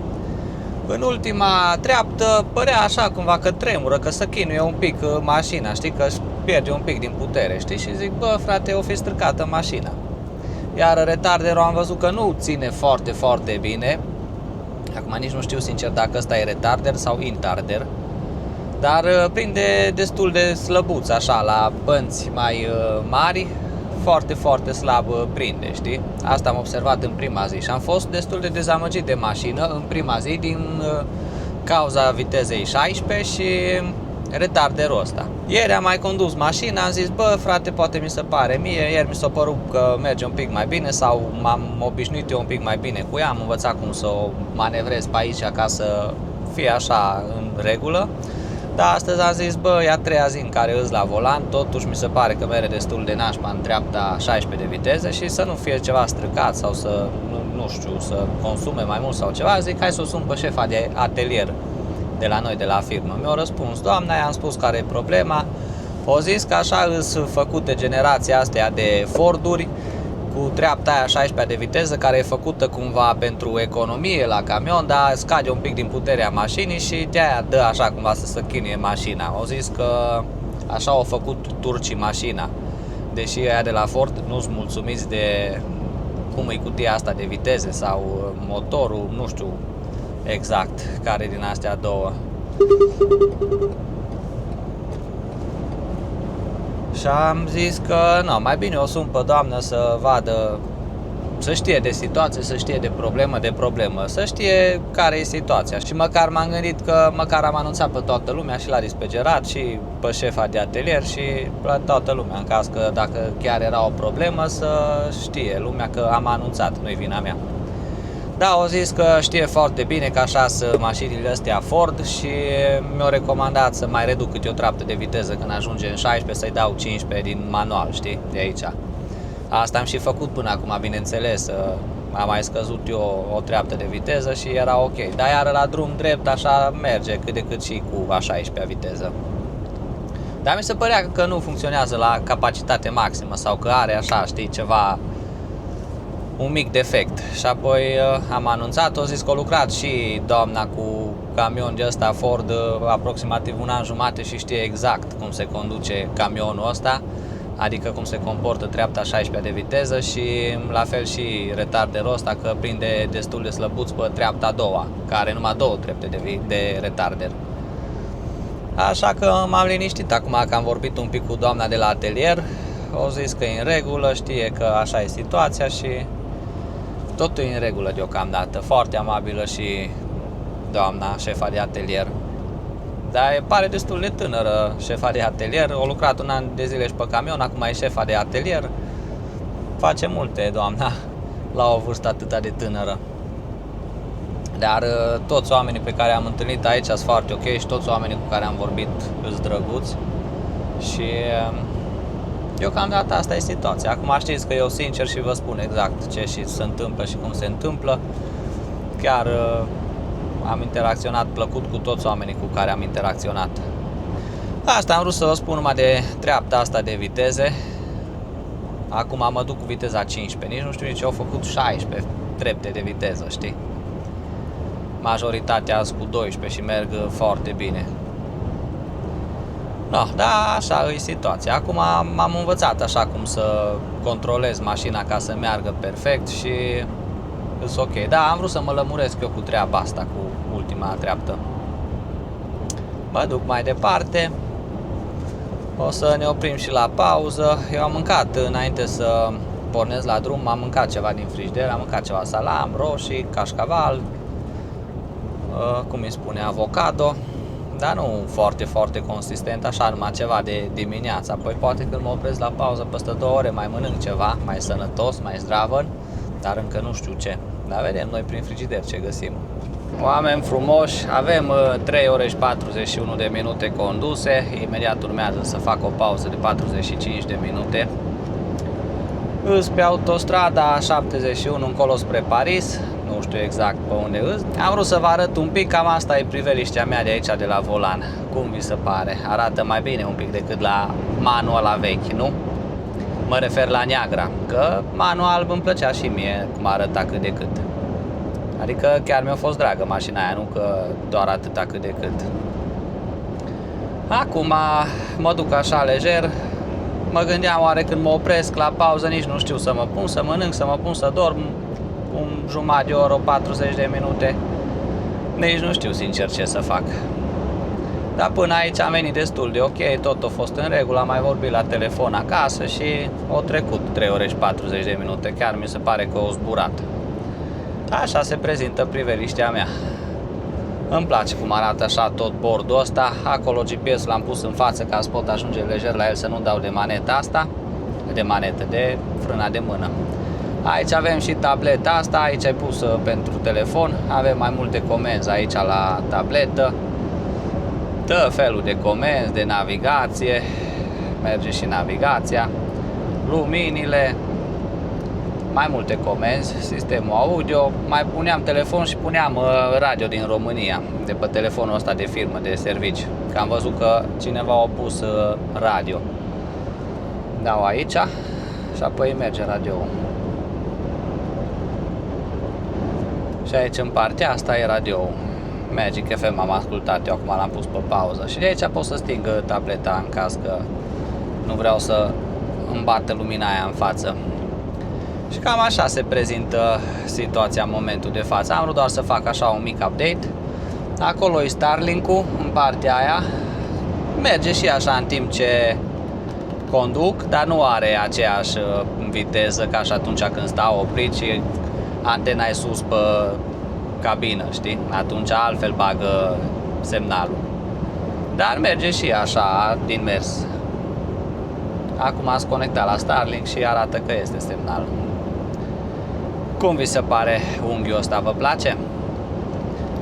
în ultima treaptă părea așa cumva că tremură, că să chinuie un pic mașina, știi, că își pierde un pic din putere, știi, și zic, bă, frate, o fi stricată mașina. Iar retarderul am văzut că nu ține foarte, foarte bine. Acum nici nu știu sincer dacă ăsta e retarder sau intarder, dar prinde destul de slăbuț, așa, la bănți mai mari, foarte, foarte slab prinde, știi? Asta am observat în prima zi și am fost destul de dezamăgit de mașină în prima zi din cauza vitezei 16 și retarderul ăsta. Ieri am mai condus mașina, am zis, bă, frate, poate mi se pare mie, ieri mi s-a părut că merge un pic mai bine sau m-am obișnuit eu un pic mai bine cu ea, am învățat cum să o manevrez pe aici ca să fie așa în regulă. Dar astăzi am zis, bă, e a treia zi în care îs la volan, totuși mi se pare că merge destul de nașpa în treapta 16 de viteză și să nu fie ceva stricat sau să, nu știu, să consume mai mult sau ceva, zic, hai să o sun pe șefa de atelier de la noi, de la firmă. Mi-a răspuns doamna, i-am spus care e problema, o zis că așa îs făcute generația astea de Forduri cu treapta aia 16 de viteză, care e făcută cumva pentru economie la camion, dar scade un pic din puterea mașinii și de-aia dă așa cumva să se chinuie mașina. Au zis că așa au făcut turcii mașina, deși aia de la Ford nu sunt mulțumiți de cum e cutia asta de viteze sau motorul, nu știu exact care din astea două. Și am zis că nu, mai bine o sun pe doamnă să vadă, să știe de situație, să știe de problemă, să știe care e situația. Și măcar m-am gândit că măcar am anunțat pe toată lumea, și la dispecerat, și pe șefa de atelier, și pe toată lumea, în caz că dacă chiar era o problemă, să știe lumea că am anunțat, nu-i vina mea. Da, au zis că știe foarte bine că așa sunt mașinile astea Ford și mi-au recomandat să mai reduc câte o treaptă de viteză când ajunge în 16, să-i dau 15 din manual, știi, de aici. Asta am și făcut până acum, bineînțeles, am mai scăzut eu o treaptă de viteză și era ok. Dar iară la drum drept așa merge cât de cât și cu a 16-a viteză. Dar mi se părea că nu funcționează la capacitate maximă sau că are așa, știi, ceva, un mic defect. Și apoi am anunțat, o zis că a lucrat și doamna cu camion de ăsta Ford aproximativ un an jumate și știe exact cum se conduce camionul ăsta, adică cum se comportă treapta 16 de viteză și la fel și retarderul ăsta, că prinde destul de slăbuț pe treapta a doua, care are numai 2 trepte de retarder. Așa că m-am liniștit acum că am vorbit un pic cu doamna de la atelier, au zis că e în regulă, știe că așa e situația și totul e în regulă deocamdată. Foarte amabilă și doamna șefa de atelier. Dar pare destul de tânără șefa de atelier, a lucrat un an de zile și pe camion, acum e șefa de atelier. Face multe doamna la o vârstă atât de tânără. Dar toți oamenii pe care am întâlnit aici sunt foarte ok și toți oamenii cu care am vorbit sunt drăguți. Și deocamdată asta e situația. Acum știți că eu sincer și vă spun exact ce și se întâmplă și cum se întâmplă. Chiar am interacționat plăcut cu toți oamenii cu care am interacționat. Asta am vrut să vă spun numai de treapta asta de viteze. Acum mă duc cu viteza 15, nici nu știu nici, au făcut 16 trepte de viteză, știi? Majoritatea sunt cu 12 și merg foarte bine. No, da, așa e situația. Acum m-am învățat așa cum să controlez mașina ca să meargă perfect și îs ok. Da, am vrut să mă lămuresc eu cu treaba asta, cu ultima treaptă. Mă duc mai departe. O să ne oprim și la pauză. Eu am mâncat înainte să pornesc la drum, am mâncat ceva din frigider, am mâncat ceva salam, roșii, cașcaval, cum îi spune, avocado, dar nu foarte, foarte consistent, așa numai ceva de dimineața. Apoi poate când mă opresc la pauză peste 2 ore mai mănânc ceva mai sănătos, mai zdravăn, dar încă nu știu ce. Dar vedem noi prin frigider ce găsim. Oameni frumoși, avem 3 ore și 41 de minute conduse, imediat urmează să fac o pauză de 45 de minute. Îs pe autostrada 71 încolo spre Paris, nu știu exact pe unde îs. Am vrut să vă arăt un pic, cam asta e priveliștea mea de aici de la volan. Cum vi se pare? Arată mai bine un pic decât la manual la vechi, nu? Mă refer la Niagara, că manual îmi plăcea și mie cum arăta cât de cât. Adică chiar mi-a fost dragă mașina aia, nu că doar atâta cât de cât. Acum mă duc așa lejer. Mă gândeam oare când mă opresc la pauză, nici nu știu să mă pun să mănânc, să mă pun să dorm un jumătate de oră, 40 de minute. Nici nu știu sincer ce să fac. Dar până aici am venit destul de ok, tot a fost în regulă, am mai vorbit la telefon acasă și au trecut 3 ore și 40 de minute, chiar mi se pare că o zburat. Așa se prezintă priveliștea mea. Îmi place cum arată așa tot bordul ăsta. Acolo GPS l-am pus în față ca să pot ajunge lejer la el, să nu dau de maneta asta, de frâna de mână. Aici avem și tableta asta, aici e pusă pentru telefon. Avem mai multe comenzi aici la tabletă. Tot felul de comenzi, de navigație. Merge și navigația. Luminile. Mai multe comenzi, sistemul audio, mai puneam telefon și puneam radio din România, de pe telefonul ăsta de firmă, de servici, că am văzut că cineva a pus radio. Dau aici și apoi merge radio-ul. Și aici în partea asta e radio-ul. Magic FM am ascultat, eu acum l-am pus pe pauză și de aici pot să sting tableta în caz că nu vreau să îmi bată lumina aia în față. Și cam așa se prezintă situația în momentul de față. Am vrut doar să fac așa un mic update. Acolo e Starlink-ul, în partea aia. Merge și așa în timp ce conduc, dar nu are aceeași viteză ca și atunci când stau oprit și antena e sus pe cabină, știi? Atunci altfel bagă semnalul. Dar merge și așa din mers. Acum ați conectat la Starlink și arată că este semnal. Cum vi se pare unghiul ăsta? Vă place?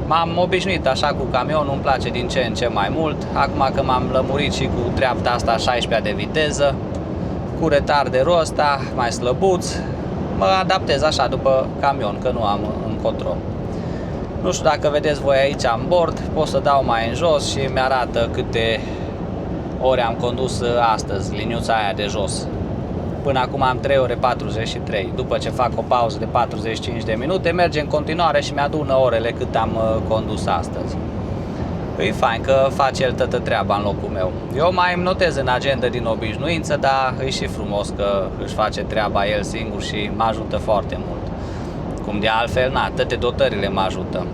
M-am obișnuit așa cu camionul, îmi place din ce în ce mai mult. Acum că m-am lămurit și cu treapta asta 16 de viteză, cu retarderul ăsta mai slăbuț, mă adaptez așa după camion, că nu am încotro. Nu știu dacă vedeți voi aici în bord, pot să dau mai în jos și mi-arată câte ore am condus astăzi, liniuța aia de jos. Până acum am 3 ore 43. După ce fac o pauză de 45 de minute, merge în continuare și mi-adună orele cât am condus astăzi. E fain că face el toată treaba în locul meu. Eu mai îmi notez în agenda din obișnuință, dar e și frumos că își face treaba el singur și mă ajută foarte mult. Cum de altfel, toate dotările mă ajută.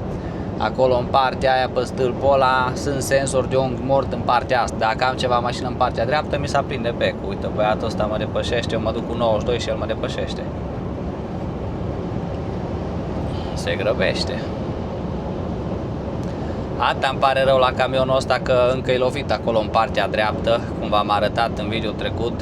Acolo în partea aia pe stâlpul ăla sunt senzori de unghi mort în partea asta. Dacă am ceva mașină în partea dreaptă, mi se aprinde becul. Uite, băiatul ăsta mă depășește, eu mă duc cu 92 și el mă depășește. Se grăbește. Atâta îmi pare rău la camionul ăsta că încă e lovit acolo în partea dreaptă, cum v-am arătat în video trecut.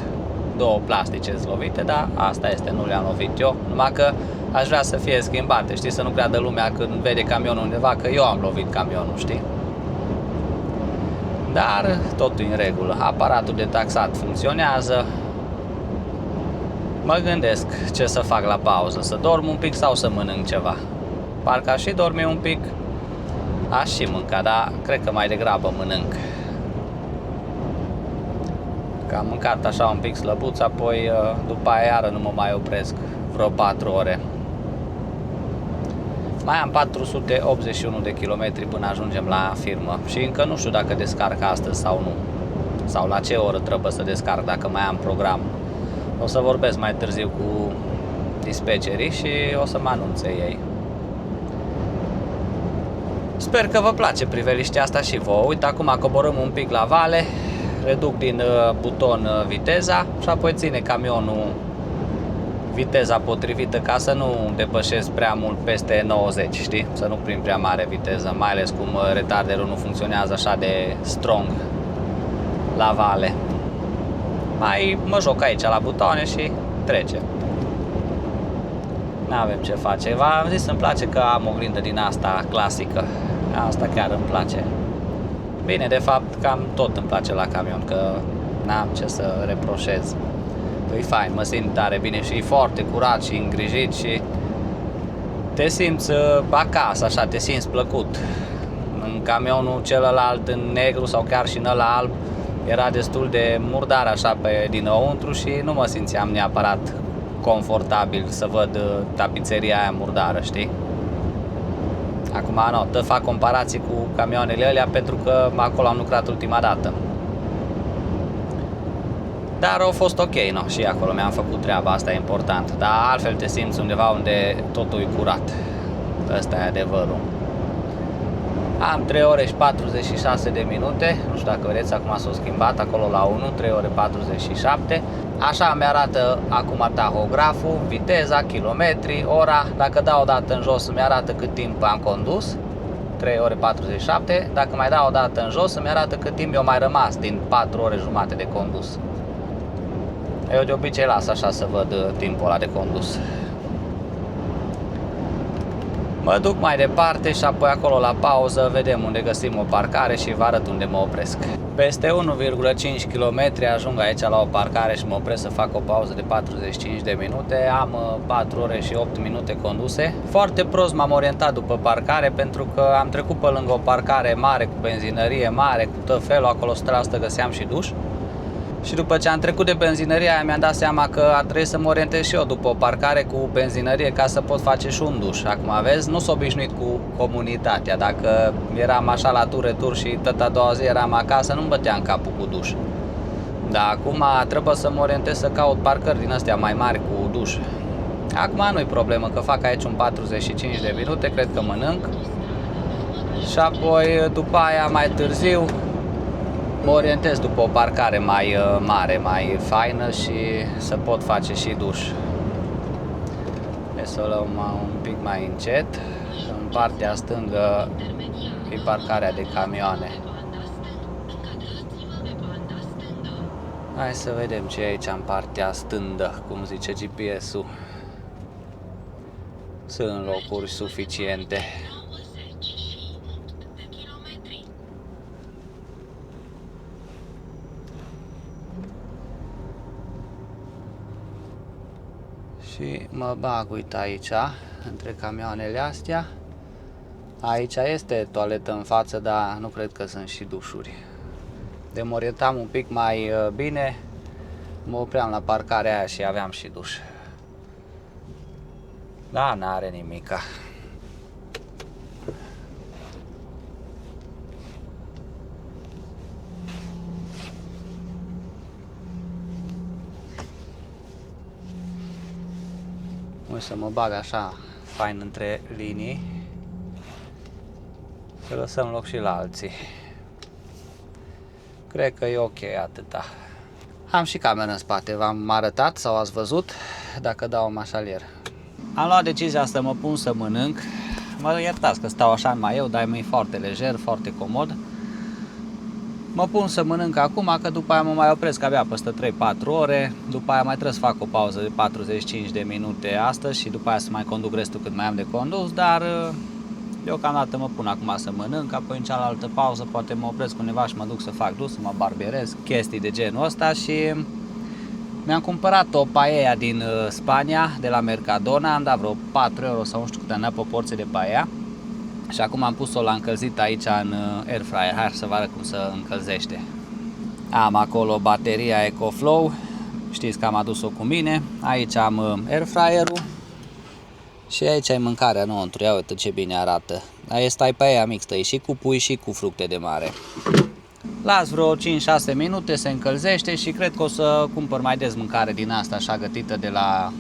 2 plastice lovite, dar asta este, nu le-am lovit eu, numai că aș vrea să fie schimbate, știi, să nu creadă lumea când vede camionul undeva că eu am lovit camionul, știi? Dar totul în regulă, aparatul de taxat funcționează. Mă gândesc ce să fac la pauză, să dorm un pic sau să mănânc ceva. Parcă aș și dormi un pic, aș și mânca, dar cred că mai degrabă mănânc. Că am mâncat așa un pic slăbuț, apoi după aia iară nu mă mai opresc vreo 4 ore. Mai am 481 de kilometri până ajungem la firmă și încă nu știu dacă descarc astăzi sau nu. Sau la ce oră trebuie să descarc dacă mai am program. O să vorbesc mai târziu cu dispecerii și o să mă anunțe ei. Sper că vă place priveliștea asta și vouă. Uite, acum coborâm un pic la vale, reduc din buton viteza și apoi ține camionul viteza potrivită ca să nu depășesc prea mult peste 90, știi? Să nu prind prea mare viteză, mai ales cum retarderul nu funcționează așa de strong la vale. Mai mă joc aici la butoane și trece. N-avem ce face. V-am zis, îmi place că am o oglindă din asta clasică. Asta chiar îmi place. Bine, de fapt, cam tot îmi place la camion, că n-am ce să reproșez. E fain, mă simt tare bine și e foarte curat și îngrijit și te simți acasă, așa, te simți plăcut. În camionul celălalt, în negru sau chiar și în ăla alb, era destul de murdar așa pe dinăuntru și nu mă simțeam neapărat confortabil să văd tapiseria aia murdară, știi? Acum nu, te fac comparații cu camioanele alea pentru că acolo am lucrat ultima dată. Dar au fost ok, no, și acolo mi-am făcut treaba, asta e important. Dar altfel te simți undeva unde totul e curat. Ăsta e adevărul. Am 3 ore și 46 de minute. Nu știu dacă vedeți, acum s-a schimbat acolo la 1, 3 ore 47. Așa mi-arată acum tahograful, viteza, kilometri, ora. Dacă dau o dată în jos îmi arată cât timp am condus, 3 ore 47. Dacă mai dau o dată în jos îmi arată cât timp mi-a mai rămas din 4 ore jumate de condus. Eu de obicei las așa să văd timpul ăla de condus. Mă duc mai departe și apoi acolo la pauză vedem unde găsim o parcare și vă arăt unde mă opresc. Peste 1,5 km ajung aici la o parcare și mă opresc să fac o pauză de 45 de minute. Am 4 ore și 8 minute conduse. Foarte prost m-am orientat după parcare pentru că am trecut pe lângă o parcare mare cu benzinărie mare, cu tot felul, acolo 100% găseam și duș. Și după ce am trecut de benzinăria aia mi-am dat seama că ar trebui să mă orientez și eu după o parcare cu benzinărie ca să pot face și un duș. Acum vezi, nu s-a obișnuit cu comunitatea. Dacă eram așa la tur-retur și tot a doua zi eram acasă, nu-mi băteam capul cu duș. Dar acum trebuie să mă orientez să caut parcări din astea mai mari cu duș. Acum nu-i problemă că fac aici un 45 de minute, cred că mănânc. Și apoi după aia mai târziu mă orientez după o parcare mai mare, mai faină și să pot face și duș. Să o luăm un pic mai încet. În partea stângă e parcarea de camioane. Hai să vedem ce e aici în partea stângă, cum zice GPS-ul. Sunt locuri suficiente. Și mă bag, uite aici, între camioanele astea. Aici este toaletă în față, dar nu cred că sunt și dușuri. De mă orientam un pic mai bine, mă opream la parcarea aia și aveam și duș. Da, n-are nimica. O să mă bag așa fain între linii, să lăsăm loc și la alții. Cred că e ok atâta. Am și cameră în spate, v-am arătat sau ați văzut, dacă dau mașalier. Am luat decizia să mă pun să mănânc. Mă iertați că stau așa în maieu, dar e foarte lejer, foarte comod. Mă pun să mănânc acum, că după aia mă mai opresc abia peste 3-4 ore. După aia mai trebuie să fac o pauză de 45 de minute astăzi și după aia să mai conduc restul cât mai am de condus. Dar deocamdată mă pun acum să mănânc, apoi în cealaltă pauză poate mă opresc undeva și mă duc să fac dus, să mă barbierez, chestii de genul ăsta. Și mi-am cumpărat o paella din Spania, de la Mercadona. Am dat vreo 4 euro sau nu știu cât am dat pe o porție de paella. Și acum am pus-o la încălzit aici în air fryer. Hai să vă arăt cum se încălzește. Am acolo bateria EcoFlow. Știți că am adus-o cu mine. Aici am air fryer-ul. Și aici ai mâncarea înăuntru. Ia uite ce bine arată. Asta e paella mixtă, e și cu pui și cu fructe de mare. Las vreo 5-6 minute, se încălzește și cred că o să cumpăr mai des mâncare din asta așa gătită de la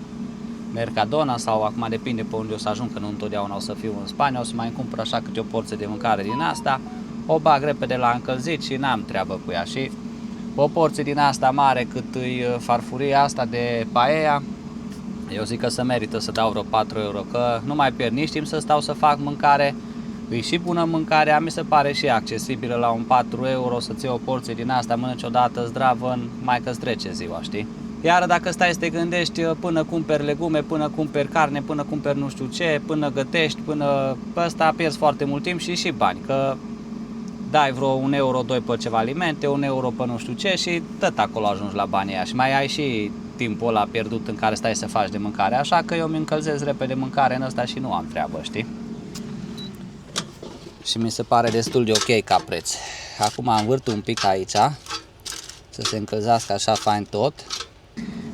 Mercadona sau acum depinde pe unde o să ajung, că nu întotdeauna o să fiu în Spania, o să mai cumpăr așa câte o porție de mâncare din asta, o bag repede la încălzit și n-am treabă cu ea. Și o porție din asta mare cât îi farfuria asta de paella, eu zic că se merită să dau vreo 4 euro, că nu mai pierd nici timp să stau să fac mâncare, îi și bună mâncarea, mi se pare și accesibilă la un 4 euro să-ți iei o porție din asta, mănânci odată zdravă, mai că-ți trece ziua, știi? Iar dacă stai să te gândești până cumperi legume, până cumperi carne, până cumperi nu știu ce, până gătești, până pe ăsta pierzi foarte mult timp și bani, că dai vreo 1 euro, 2 pe ceva alimente, 1 euro pe nu știu ce și tot acolo ajungi la banii aia și mai ai și timpul ăla pierdut în care stai să faci de mâncare, așa că eu mi încălzesc repede mâncare în ăsta și nu am treabă, știi? Și mi se pare destul de ok ca preț. Acum învârt un pic aici, să se încălzească așa fain tot.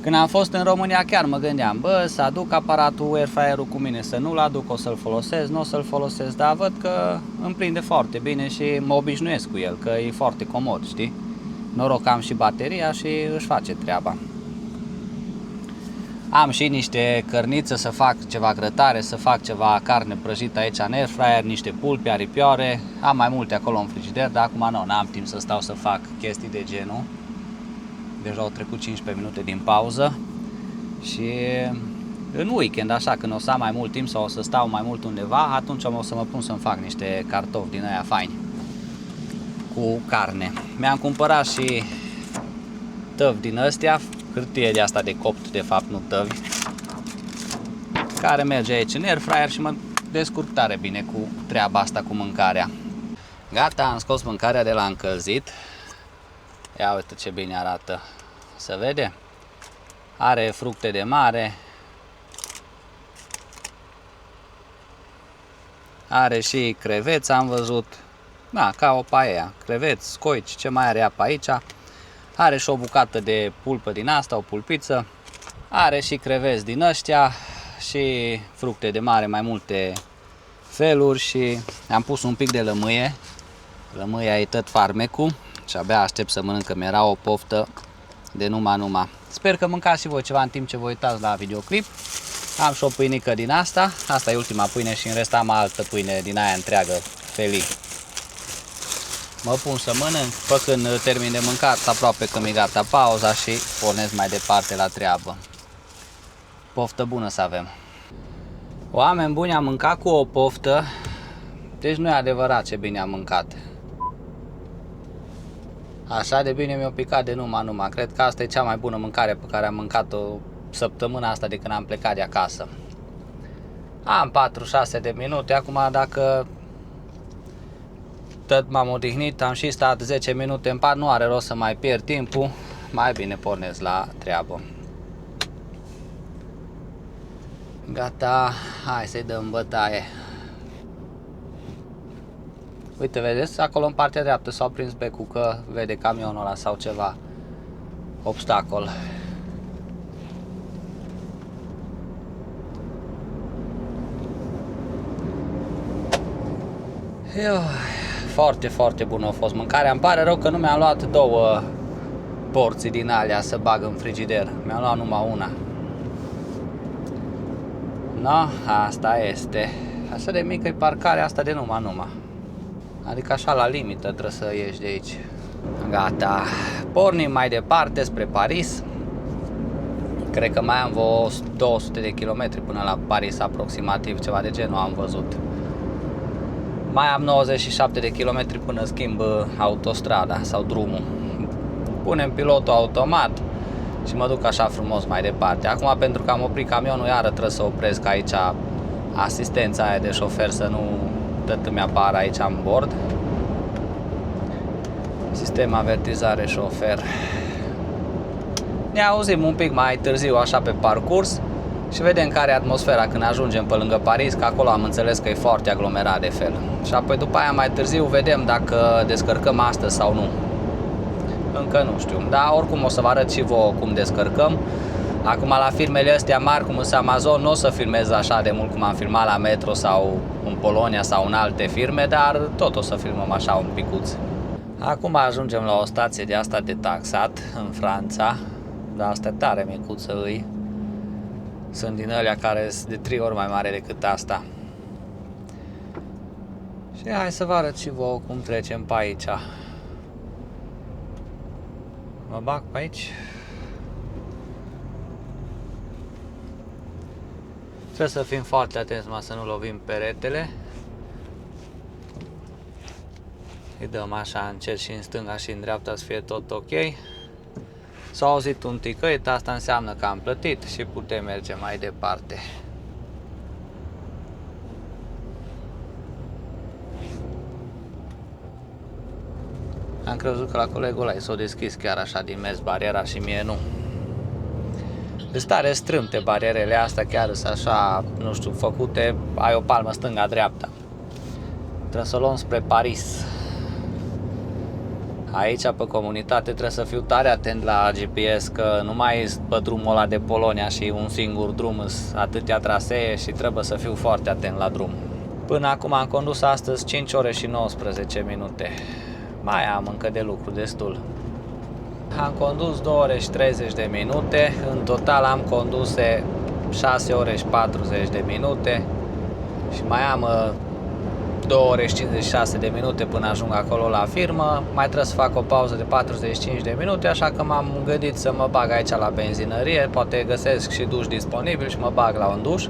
Când am fost în România chiar mă gândeam, bă, să aduc aparatul air fryer-ul cu mine, să nu-l aduc, o să-l folosesc, nu o să-l folosesc, dar văd că îmi prinde foarte bine și mă obișnuiesc cu el, că e foarte comod, știi? Noroc am și bateria și își face treaba. Am și niște cărnițe să fac ceva grătare, să fac ceva carne prăjită aici în air fryer, niște pulpi, aripioare, am mai multe acolo în frigider, dar acum nu am timp să stau să fac chestii de genul. Deja au trecut 15 minute din pauză și în weekend, așa, când o să am mai mult timp sau o să stau mai mult undeva, atunci o să mă pun să-mi fac niște cartofi din aia faini cu carne. Mi-am cumpărat și tăvi din astea, hârtie de asta de copt, de fapt nu tăvi, care merge aici în air fryer și mă descurc tare bine cu treaba asta cu mâncarea. Gata, am scos mâncarea de la încălzit. Ia uite ce bine arată, se vede? Are fructe de mare, are și creveți, am văzut, da, ca o paella, creveți, scoici, ce mai are ea pe aici, are și o bucată de pulpă din asta, o pulpiță, are și creveți din ăștia și fructe de mare, mai multe feluri și am pus un pic de lămâie, lămâia e tot farmecul. Și abia aștept să mănânc, că mi-era o poftă de numai. Sper că mâncați și voi ceva în timp ce vă uitați la videoclip. Am și o pâinică din asta. Asta e ultima pâine și în rest am altă pâine din aia întreagă, felii. Mă pun să mănânc, pe când termin de mâncat, aproape că mi-e gata pauza și pornesc mai departe la treabă. Poftă bună să avem! Oameni buni, am mâncat cu o poftă, deci nu e adevărat ce bine am mâncat. Așa de bine mi-a picat de numai. Cred că asta e cea mai bună mâncare pe care am mâncat-o săptămâna asta de când am plecat de acasă. Am 4-6 de minute. Acum dacă tot m-am odihnit, am și stat 10 minute în pat, nu are rost să mai pierd timpul. Mai bine pornesc la treabă. Gata, hai să-i dăm bătaie. Uite, vedeți, acolo în partea dreaptă s-au prins becul, că vede camionul ăla sau ceva obstacol. Foarte, foarte bună a fost mâncarea. Îmi pare rău că nu mi-am luat 2 porții din alea să bag în frigider. Mi-am luat numai una. No, asta este. Așa de mică e parcarea asta de numai. Adică așa la limită trebuie să ieși de aici. Gata. Pornim mai departe spre Paris. Cred că mai am vreo 200 de kilometri până la Paris, aproximativ, ceva de genul am văzut. Mai am 97 de kilometri până schimb autostrada sau drumul. Punem pilotul automat și mă duc așa frumos mai departe. Acum, pentru că am oprit camionul, iară trebuie să opresc aici asistența aia de șofer, să nu tot îmi apară aici în bord. Sistem avertizare șofer. Ne auzim un pic mai târziu așa pe parcurs și vedem care e atmosfera când ajungem pe lângă Paris, că acolo am înțeles că e foarte aglomerat de fel. Și apoi după aia mai târziu vedem dacă descărcăm astăzi sau nu. Încă nu știu, dar oricum o să vă arăt și vouă cum descărcăm. Acum la firmele astea mari, cum sunt Amazon, nu o să filmez așa de mult cum am filmat la Metro sau în Polonia sau în alte firme, dar tot o să filmăm așa un picuț. Acum ajungem la o stație de asta de taxat în Franța, dar asta tare micuță îi. Sunt din alea care sunt de 3 ori mai mare decât asta. Și hai să vă arăt și vouă cum trecem pe aici. Mă bag pe aici. Trebuie să fim foarte atenți să nu lovim peretele. Îi dăm așa încet și în stânga și în dreapta să fie tot ok. S-a auzit un ticăit, asta înseamnă că am plătit și putem merge mai departe. Am crezut că la colegul ăla s-a deschis chiar așa din mers bariera și mie nu. De stare strâmte barierele astea, chiar sunt așa, nu știu, făcute, ai o palmă stânga-dreapta. Trebuie să o luăm spre Paris. Aici, pe comunitate, trebuie să fiu tare atent la GPS, că nu mai e pe drumul ăla de Polonia și un singur drum, atâtea trasee și trebuie să fiu foarte atent la drum. Până acum am condus astăzi 5 ore și 19 minute. Mai am încă de lucru destul. Am condus 2 ore și 30 de minute, în total am condus 6 ore și 40 de minute și mai am 2 ore și 56 de minute până ajung acolo la firmă. Mai trebuie să fac o pauză de 45 de minute, așa că m-am gândit să mă bag aici la benzinărie, poate găsesc și duș disponibil și mă bag la un duș.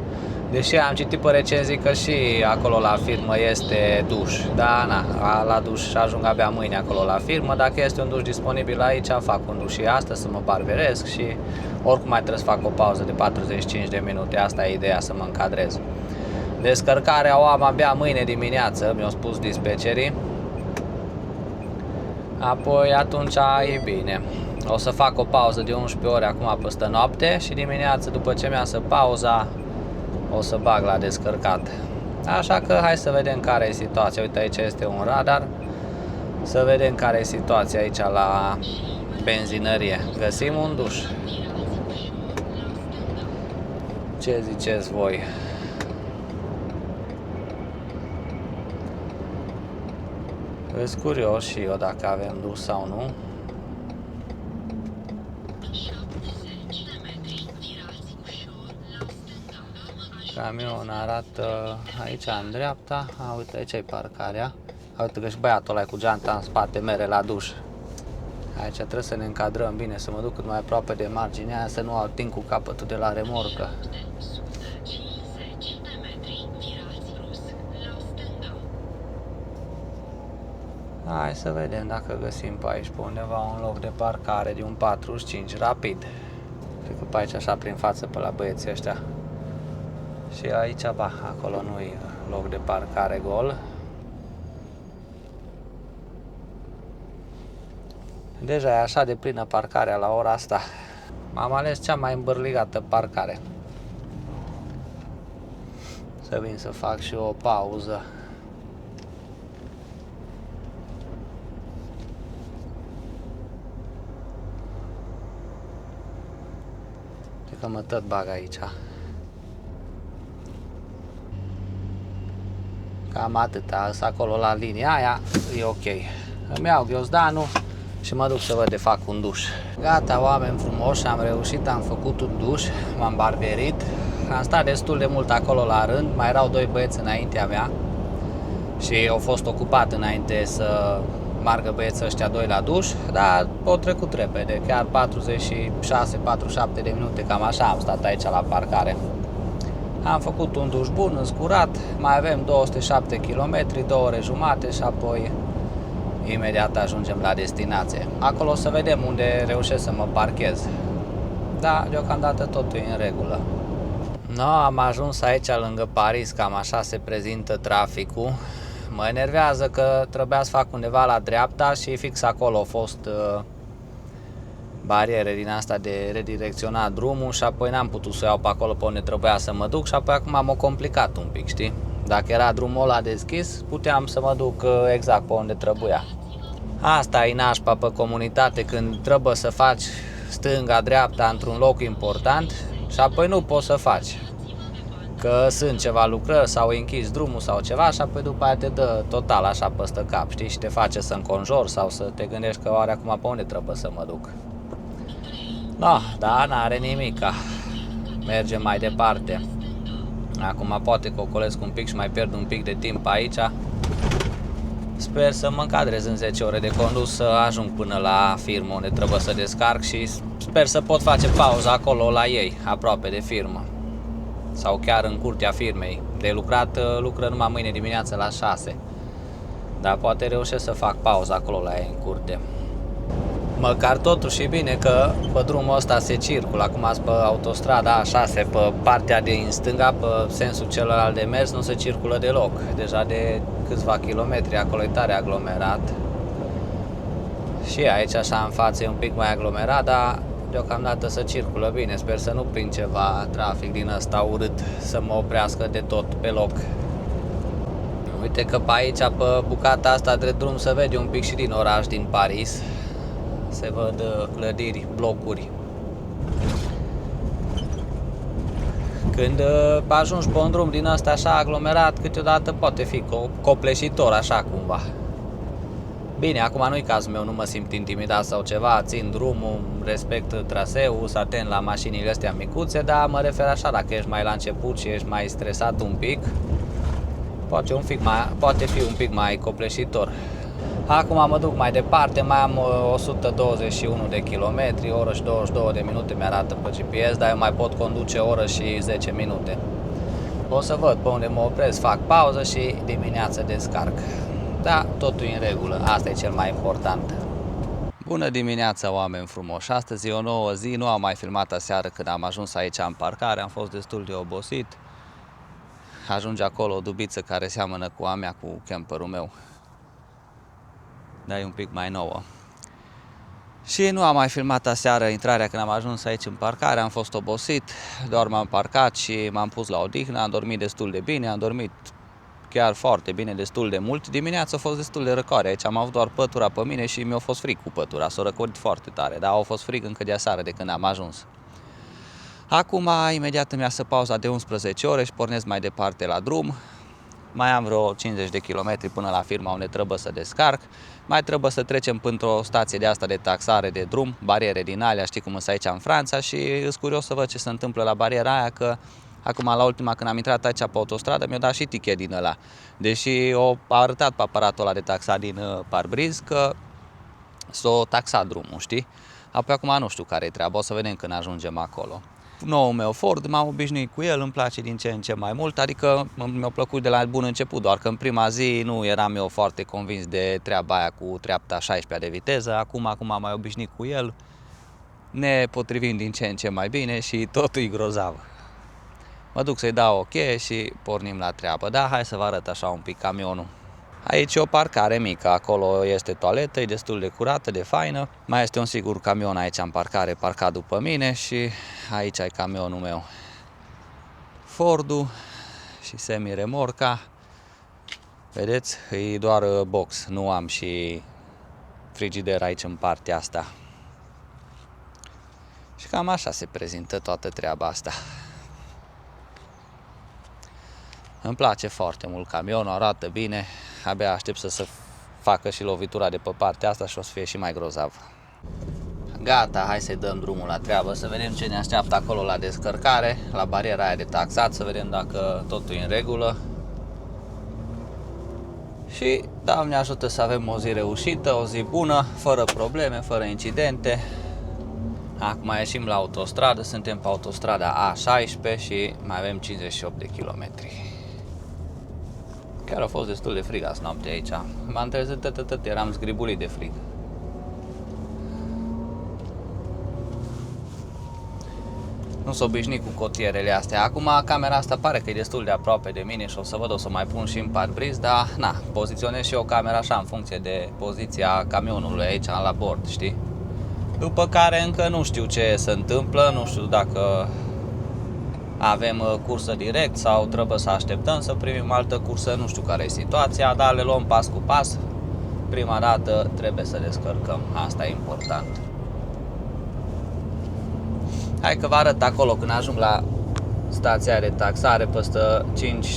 Deși am citit pe recenzii că și acolo la firmă este duș, dar na, la duș ajung abia mâine acolo la firmă. Dacă este un duș disponibil aici, fac un duș și astăzi să mă barberesc și oricum mai trebuie să fac o pauză de 45 de minute, asta e ideea, să mă încadrez. Descărcarea o am abia mâine dimineață, mi-au spus dispecerii. Apoi atunci e bine. O să fac o pauză de 11 ore acum peste noapte și dimineață, după ce mi-asă pauza, o să bag la descărcat. Așa că hai să vedem care e situația. Uite, aici este un radar. Să vedem care e situația aici la benzinărie. Găsim un duș. Ce ziceți voi? Îs curios și eu dacă avem duș sau nu. Camion arată aici în dreapta. Uite, aici e parcarea. Uite că și băiatul ăla cu geanta în spate mere la duș. Aici trebuie să ne încadrăm bine, să mă duc cât mai aproape de marginea aia, să nu ating cu capătul de la remorcă. Hai să vedem dacă găsim pe aici, pe undeva, un loc de parcare de un 45 rapid. Cred că pe aici, așa prin față, pe la băieții ăștia. Și aici, ba, acolo nu-i loc de parcare gol. Deja e așa de plină parcarea la ora asta. M-am ales cea mai îmbărligată parcare. Să vin să fac și o pauză. Cred că mă tot bag aici. Cam atâta, acolo la linia aia, e ok. Îmi iau ghiozdanul și mă duc să văd de fac un duș. Gata, oameni frumoși, am reușit, am făcut un duș, m-am barberit. Am stat destul de mult acolo la rând, mai erau 2 băieți înaintea mea și au fost ocupat înainte să margă băieții ăștia 2 la duș, dar au trecut repede, chiar 46-47 de minute, cam așa am stat aici la parcare. Am făcut un duș bun, înscurat, mai avem 207 km, 2 ore jumate și apoi imediat ajungem la destinație. Acolo o să vedem unde reușesc să mă parchez. Da, deocamdată totul e în regulă. No, am ajuns aici lângă Paris, cam așa se prezintă traficul. Mă enervează că trebuia să fac undeva la dreapta și fix acolo au fost bariere din asta de redirecționat drumul și apoi n-am putut să iau pe acolo pe unde trebuia să mă duc și apoi acum m-am complicat un pic, știi? Dacă era drumul ăla deschis, puteam să mă duc exact pe unde trebuia. Asta e nașpa pe comunitate, când trebuie să faci stânga-dreapta într-un loc important și apoi nu poți să faci. Că sunt ceva lucrări sau închis drumul sau ceva și apoi după aia te dă total așa păstă cap, știi? Și te face să înconjori sau să te gândești că oare acum pe unde trebuie să mă duc. No, da, n-are nimica. mergem mai departe. Acum poate că ocolesc un pic și mai pierd un pic de timp aici. Sper să mă încadrez în 10 ore de condus, să ajung până la firmă unde trebuie să descarc și sper să pot face pauza acolo la ei, aproape de firmă. Sau chiar în curtea firmei. De lucrat lucră numai mâine dimineață la 6. Dar poate reușesc să fac pauza acolo la ei în curte. Măcar totuși e bine că pe drumul ăsta se circulă. Acum azi pe autostrada A6, pe partea din stânga, pe sensul celălalt de mers, nu se circulă deloc. Deja de câțiva kilometri acolo e tare aglomerat. Și aici așa în față e un pic mai aglomerat, dar deocamdată se circulă bine. Sper să nu prind ceva trafic din ăsta urât să mă oprească de tot pe loc. Uite că pe aici, pe bucata asta de drum, se vede un pic și din oraș, din Paris. Se văd clădiri, blocuri. Când ajungi pe un drum din ăsta așa aglomerat, câteodată poate fi copleșitor așa cumva. Bine, acum nu-i cazul meu, nu mă simt intimidat sau ceva, țin drumul, respect traseul, sunt atent la mașinile astea micuțe, dar mă refer așa, dacă ești mai la început și ești mai stresat un pic, poate fi un pic mai copleșitor. Acum mă duc mai departe, mai am 121 de kilometri, oră și 22 de minute mi-arată pe GPS, dar eu mai pot conduce o oră și 10 minute. O să văd pe unde mă opresc, fac pauză și dimineața descarc. Da, totul e în regulă, asta e cel mai important. Bună dimineața, oameni frumoși! Astăzi e o nouă zi, nu am mai filmat aseară când am ajuns aici în parcare, am fost destul de obosit. Ajunge acolo o dubiță care seamănă cu a mea, cu camperul meu. Dar e un pic mai nouă. Și nu am mai filmat aseară intrarea când am ajuns aici în parcare, am fost obosit, doar m-am parcat și m-am pus la odihnă, am dormit destul de bine, am dormit chiar foarte bine, destul de mult. Dimineața a fost destul de răcoare, aici am avut doar pătura pe mine și mi-a fost frig cu pătura, s-a răcorit foarte tare, dar a fost frig încă de aseară de când am ajuns. Acum, imediat îmi iasă pauza de 11 ore și pornesc mai departe la drum. Mai am vreo 50 de kilometri până la firma unde trebuie să descarc. Mai trebuie să trecem printr-o stație de asta de taxare de drum, bariere din alea, știi cum sunt aici în Franța, și îs curios să văd ce se întâmplă la bariera aia, că acum la ultima când am intrat aici pe autostradă mi-a dat și tichet din ăla. Deși a arătat pe aparatul ăla de taxat din parbriz că s-o taxat drumul, știi? Apoi acum nu știu care e treaba, o să vedem când ajungem acolo. Noul meu Ford, m-am obișnuit cu el, îmi place din ce în ce mai mult, adică mi-a plăcut de la bun început, doar că în prima zi nu eram eu foarte convins de treaba aia cu treapta 16 de viteză, acum am mai obișnuit cu el, ne potrivim din ce în ce mai bine și totul e grozav. Mă duc să-i dau ok și pornim la treabă, da, hai să vă arăt așa un pic camionul. Aici e o parcare mică, acolo este toaletă, e destul de curată, de faină. Mai este un sigur camion aici în parcare, parcat după mine, și aici e camionul meu. Fordul și semi-remorca. Vedeți, e doar box, nu am și frigider aici în partea asta. Și cam așa se prezintă toată treaba asta. Îmi place foarte mult camionul, arată bine, abia aștept să se facă și lovitura de pe partea asta și o să fie și mai grozav. Gata, hai să-i dăm drumul la treabă, să vedem ce ne așteaptă acolo la descărcare, la bariera aia de taxat, să vedem dacă totul e în regulă. Și Doamne ajută să avem o zi reușită, o zi bună, fără probleme, fără incidente. Acum ieșim la autostradă, suntem pe autostrada A16 și mai avem 58 de kilometri. Chiar a fost destul de frig azi noapte aici. M-am trezit eram zgribulit de frig. Nu s-o obișnuit cu cotierele astea. Acum camera asta pare că e destul de aproape de mine și o să văd, o să mai pun și în parbriz, dar na, poziționez și eu camera așa în funcție de poziția camionului aici la bord, știi? După care încă nu știu ce se întâmplă, nu știu dacă avem cursă direct sau trebuie să așteptăm să primim altă cursă, nu știu care e situația, dar le luăm pas cu pas. Prima dată trebuie să descărcăm, asta e important. Hai că vă arăt acolo când ajung la stația de taxare, peste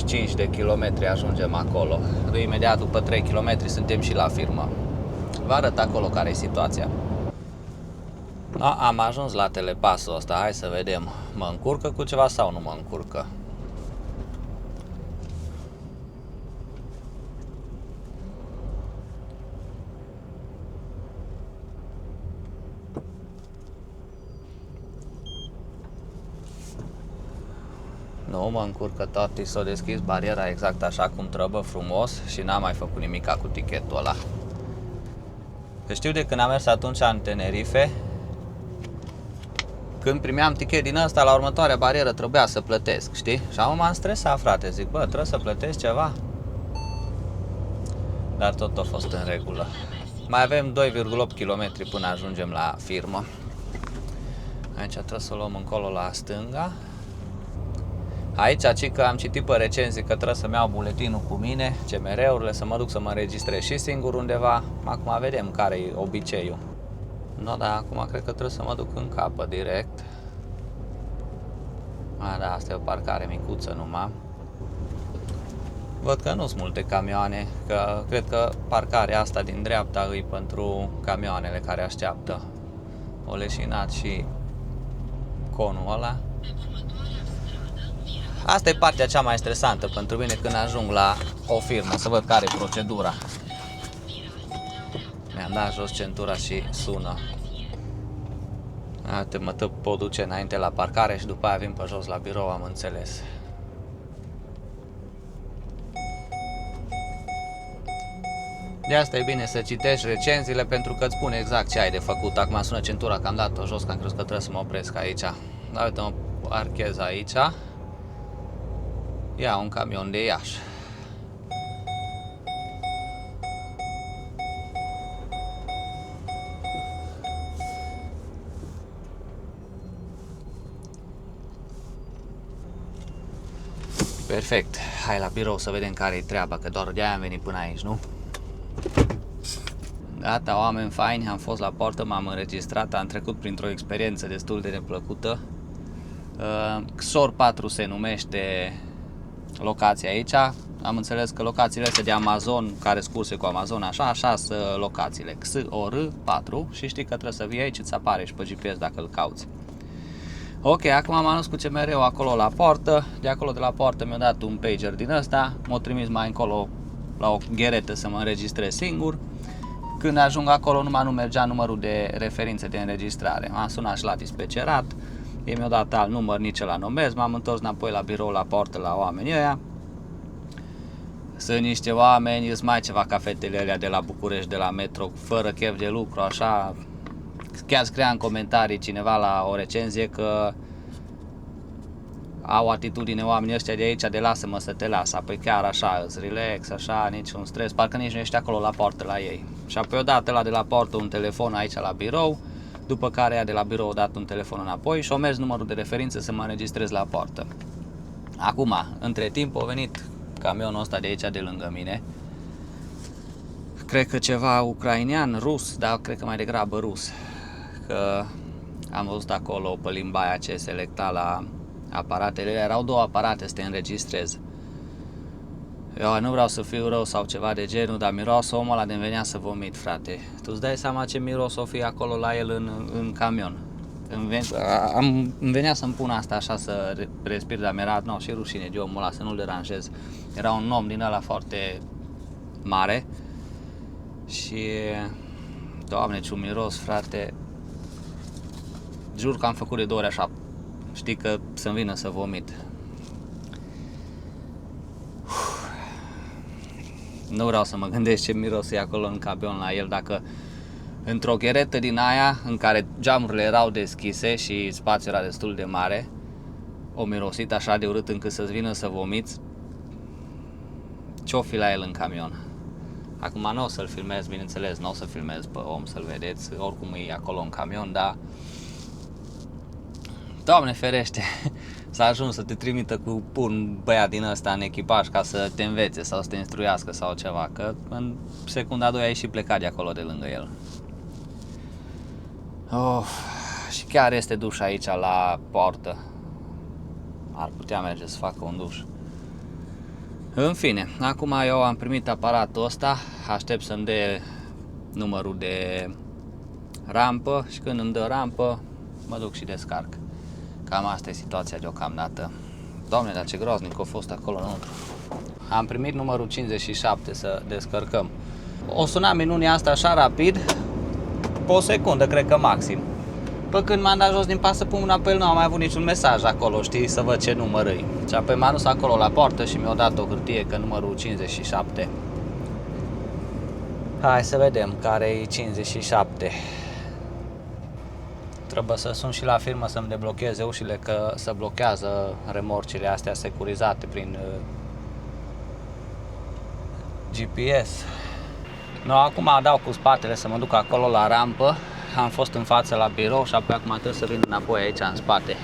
5 de kilometri ajungem acolo. Imediat după 3 km suntem și la firmă. Vă arăt acolo care e situația. No, am ajuns la telepasul ăsta, hai să vedem. Mă încurcă cu ceva sau nu mă încurcă? Nu mă încurcă tot, s-a deschis bariera exact așa cum trebuie, frumos, și n-am mai făcut nimica cu tichetul ăla. Că știu de când am mers atunci în Tenerife, când primeam tichet din ăsta, la următoarea barieră trebuia să plătesc, știi? Și acum m-am stresat, frate, zic, bă, trebuie să plătesc ceva. Dar tot a fost în regulă. Mai avem 2,8 km până ajungem la firmă. Aici trebuie să o luăm încolo la stânga. Aici, că am citit pe recenzii că trebuie să-mi iau buletinul cu mine, CMR-urile, să mă duc să mă înregistrez și singur undeva. Acum vedem care e obiceiul. No, dar acum cred că trebuie să mă duc în capă direct. Da, asta e o parcare micuță numai. Văd că nu sunt multe camioane, că cred că parcarea asta din dreapta e pentru camioanele care așteaptă. O leșinat și conul ăla. Asta e partea cea mai stresantă pentru mine când ajung la o firmă, să văd care e procedura. Mi-am dat jos centura și sună. Mă pot duce înainte la parcare și după aia vin pe jos la birou, am înțeles. De asta e bine să citești recenziile, pentru că îți spune exact ce ai de făcut. Acum sună centura că am dat-o jos, că am crezut că trebuie să mă opresc aici. Dar uite, mă parchez aici. Ia un camion de Iași. Perfect. Hai la birou să vedem care e treaba, că doar de-aia am venit până aici, nu? Gata, oameni faini, am fost la poartă, m-am înregistrat, am trecut printr-o experiență destul de neplăcută. XOR 4 se numește locația aici. Am înțeles că locațiile astea de Amazon, care scurse cu Amazon, așa sunt locațiile. XOR 4 și știi că trebuie să vii aici, îți apare și pe GPS dacă îl cauți. Ok, acum m-am dus cu CMR-ul acolo la poartă. De acolo de la poartă mi-a dat un pager din ăsta. M-a trimis mai încolo la o gheretă să mă înregistrez singur. Când ajung acolo numai nu mergea numărul de referințe de înregistrare. M-am sunat și la dispecerat. Ei mi-au dat alt număr, nici la numez. M-am întors înapoi la birou, la poartă, la oamenii ăia. Sunt niște oameni, sunt mai ceva cafetele alea de la București, de la metro, fără chef de lucru, așa. Chiar scria în comentarii cineva la o recenzie că au atitudine oamenii ăștia de aici de lasă-mă să te las. Apoi chiar așa, îți relax, așa, niciun stres, parcă nici nu ești acolo la poartă la ei. Și apoi odată ăla de la poartă un telefon aici la birou, după care ea de la birou a dat un telefon înapoi și o mers numărul de referință să mă înregistrez la poartă. Acum, între timp a venit camionul ăsta de aici de lângă mine. Cred că ceva ucrainean, rus, dar cred că mai degrabă rus. Că am văzut acolo pe limba aia ce selecta la aparatele, erau două aparate să te înregistrez. Eu nu vreau să fiu rău sau ceva de genul, dar mirosul omul ăla de-mi venea să vomit, frate. Tu îți dai seama ce miros o fi acolo la el în camion. Îmi venea să-mi pun asta așa să respir, dar mi-era și rușine de omul ăla, să nu-l deranjez. Era un om din ăla foarte mare și, Doamne, ce un miros, frate. Jur că am făcut de 2 ori așa. Știi că să-mi vină să vomit. Nu vreau să mă gândesc ce miros e acolo în camion la el, dacă într-o gheretă din aia în care geamurile erau deschise și spațiul era destul de mare, o mirosit așa de urât încât să-ți vină să vomiți. Ce-o fi la el în camion? Acum nu o să-l filmez, bineînțeles, nu o să filmez pe om să-l vedeți, oricum e acolo în camion, dar Doamne ferește, s-a ajuns să te trimită cu un băiat din ăsta în echipaj ca să te învețe sau să te instruiască sau ceva, că în secunda a doua ai și plecat de acolo de lângă el. Și chiar este duș aici la poartă. Ar putea merge să facă un duș. În fine, acum eu am primit aparatul ăsta, aștept să-mi dea numărul de rampă și când îmi dă rampă, mă duc și descarc. Cam asta e situația deocamdată. Doamne, dar ce groaznic a fost acolo înăuntru. Am primit numărul 57 să descărcăm. O suna minunea asta așa rapid, pe o secundă, cred că maxim. Până când m-am dat jos din pas să pun mâna pe el, nu am mai avut niciun mesaj acolo, știi, să văd ce număr e. Și apoi m-am dus acolo la poartă și mi-au dat o hârtie că numărul 57. Hai să vedem care e 57. Trebuie să sun și la firmă să-mi deblocheze ușile, că se blochează remorcile astea securizate prin GPS. No, acum dau cu spatele să mă duc acolo la rampă. Am fost în față la birou și apoi acum trebuie să vin înapoi aici în spate.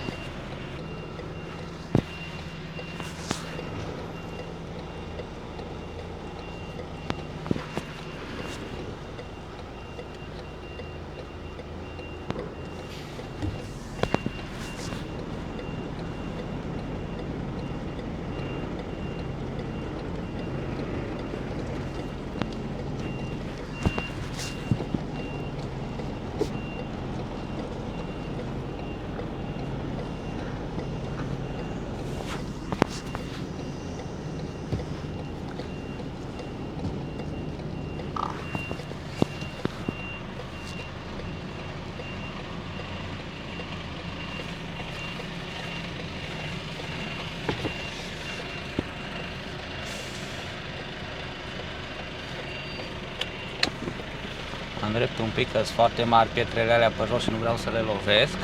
Am dreptul un pic, că sunt foarte mari pietrele alea pe jos și nu vreau să le lovesc.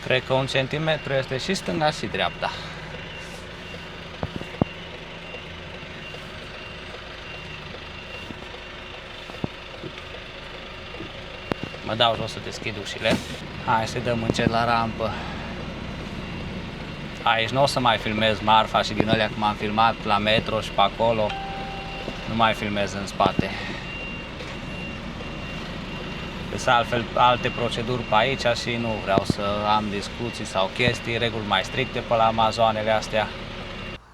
Cred că 1 centimetru este și stânga și dreapta. Mă dau jos să deschid ușile. Hai să dăm încet la rampă. Aici nu o să mai filmez marfa și din alea cum am filmat la metro și pe acolo. Nu mai filmez în spate. Sunt altfel alte proceduri pe aici și nu vreau să am discuții sau chestii, reguli mai stricte pe la Amazoanele astea.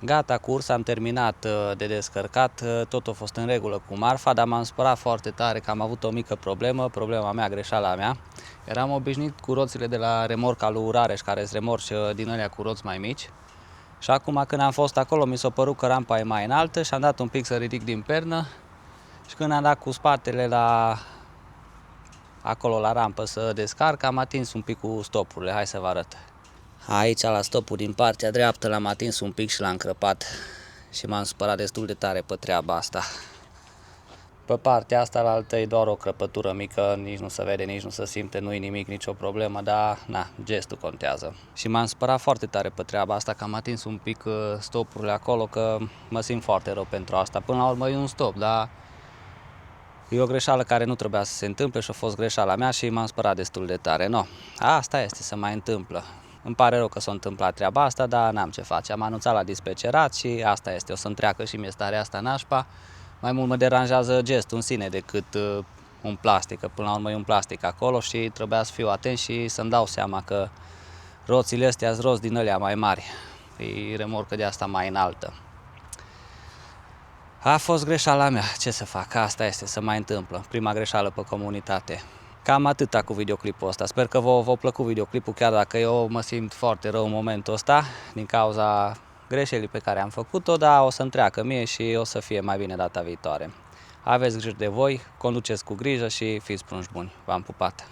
Gata, curs, am terminat de descărcat, tot a fost în regulă cu marfa, dar m-am spărat foarte tare că am avut o mică problemă, problema mea, greșeala mea. Eram obișnuit cu roțile de la remorca lui Rareș, care sunt remorci din alea cu roți mai mici. Și acum când am fost acolo, mi s-a părut că rampa e mai înaltă și am dat un pic să ridic din pernă. Și când am dat cu spatele acolo la rampă să descarc, am atins un pic cu stopurile, hai să vă arăt. Aici la stopul din partea dreaptă l-am atins un pic și l-am crăpat și m-am supărat destul de tare pe treaba asta. Pe partea asta la altă e doar o crăpătură mică, nici nu se vede, nici nu se simte, nu e nimic, nicio problemă, dar na, gestul contează. Și m-am supărat foarte tare pe treaba asta, că am atins un pic stopurile acolo, că mă simt foarte rău pentru asta. Până la urmă e un stop, dar e o greșeală care nu trebuia să se întâmple și a fost greșeala mea și m-am spărat destul de tare. No, asta este, se mai întâmplă. Îmi pare rău că s-a întâmplat treaba asta, dar n-am ce face. Am anunțat la dispecerat și asta este, o să-mi treacă și mie starea asta nașpa. Mai mult mă deranjează gestul în sine decât un plastic, că până la urmă e un plastic acolo și trebuia să fiu atent și să-mi dau seama că roțile astea sunt roți din alea mai mari. E remorcă de asta mai înaltă. A fost greșeala mea, ce să fac, asta este, să mai întâmplă. Prima greșeală pe comunitate. Cam atâta cu videoclipul ăsta. Sper că v-a plăcut videoclipul, chiar dacă eu mă simt foarte rău în momentul ăsta din cauza greșelii pe care am făcut-o, dar o să-mi treacă mie și o să fie mai bine data viitoare. Aveți grijă de voi, conduceți cu grijă și fiți prunși buni. V-am pupat!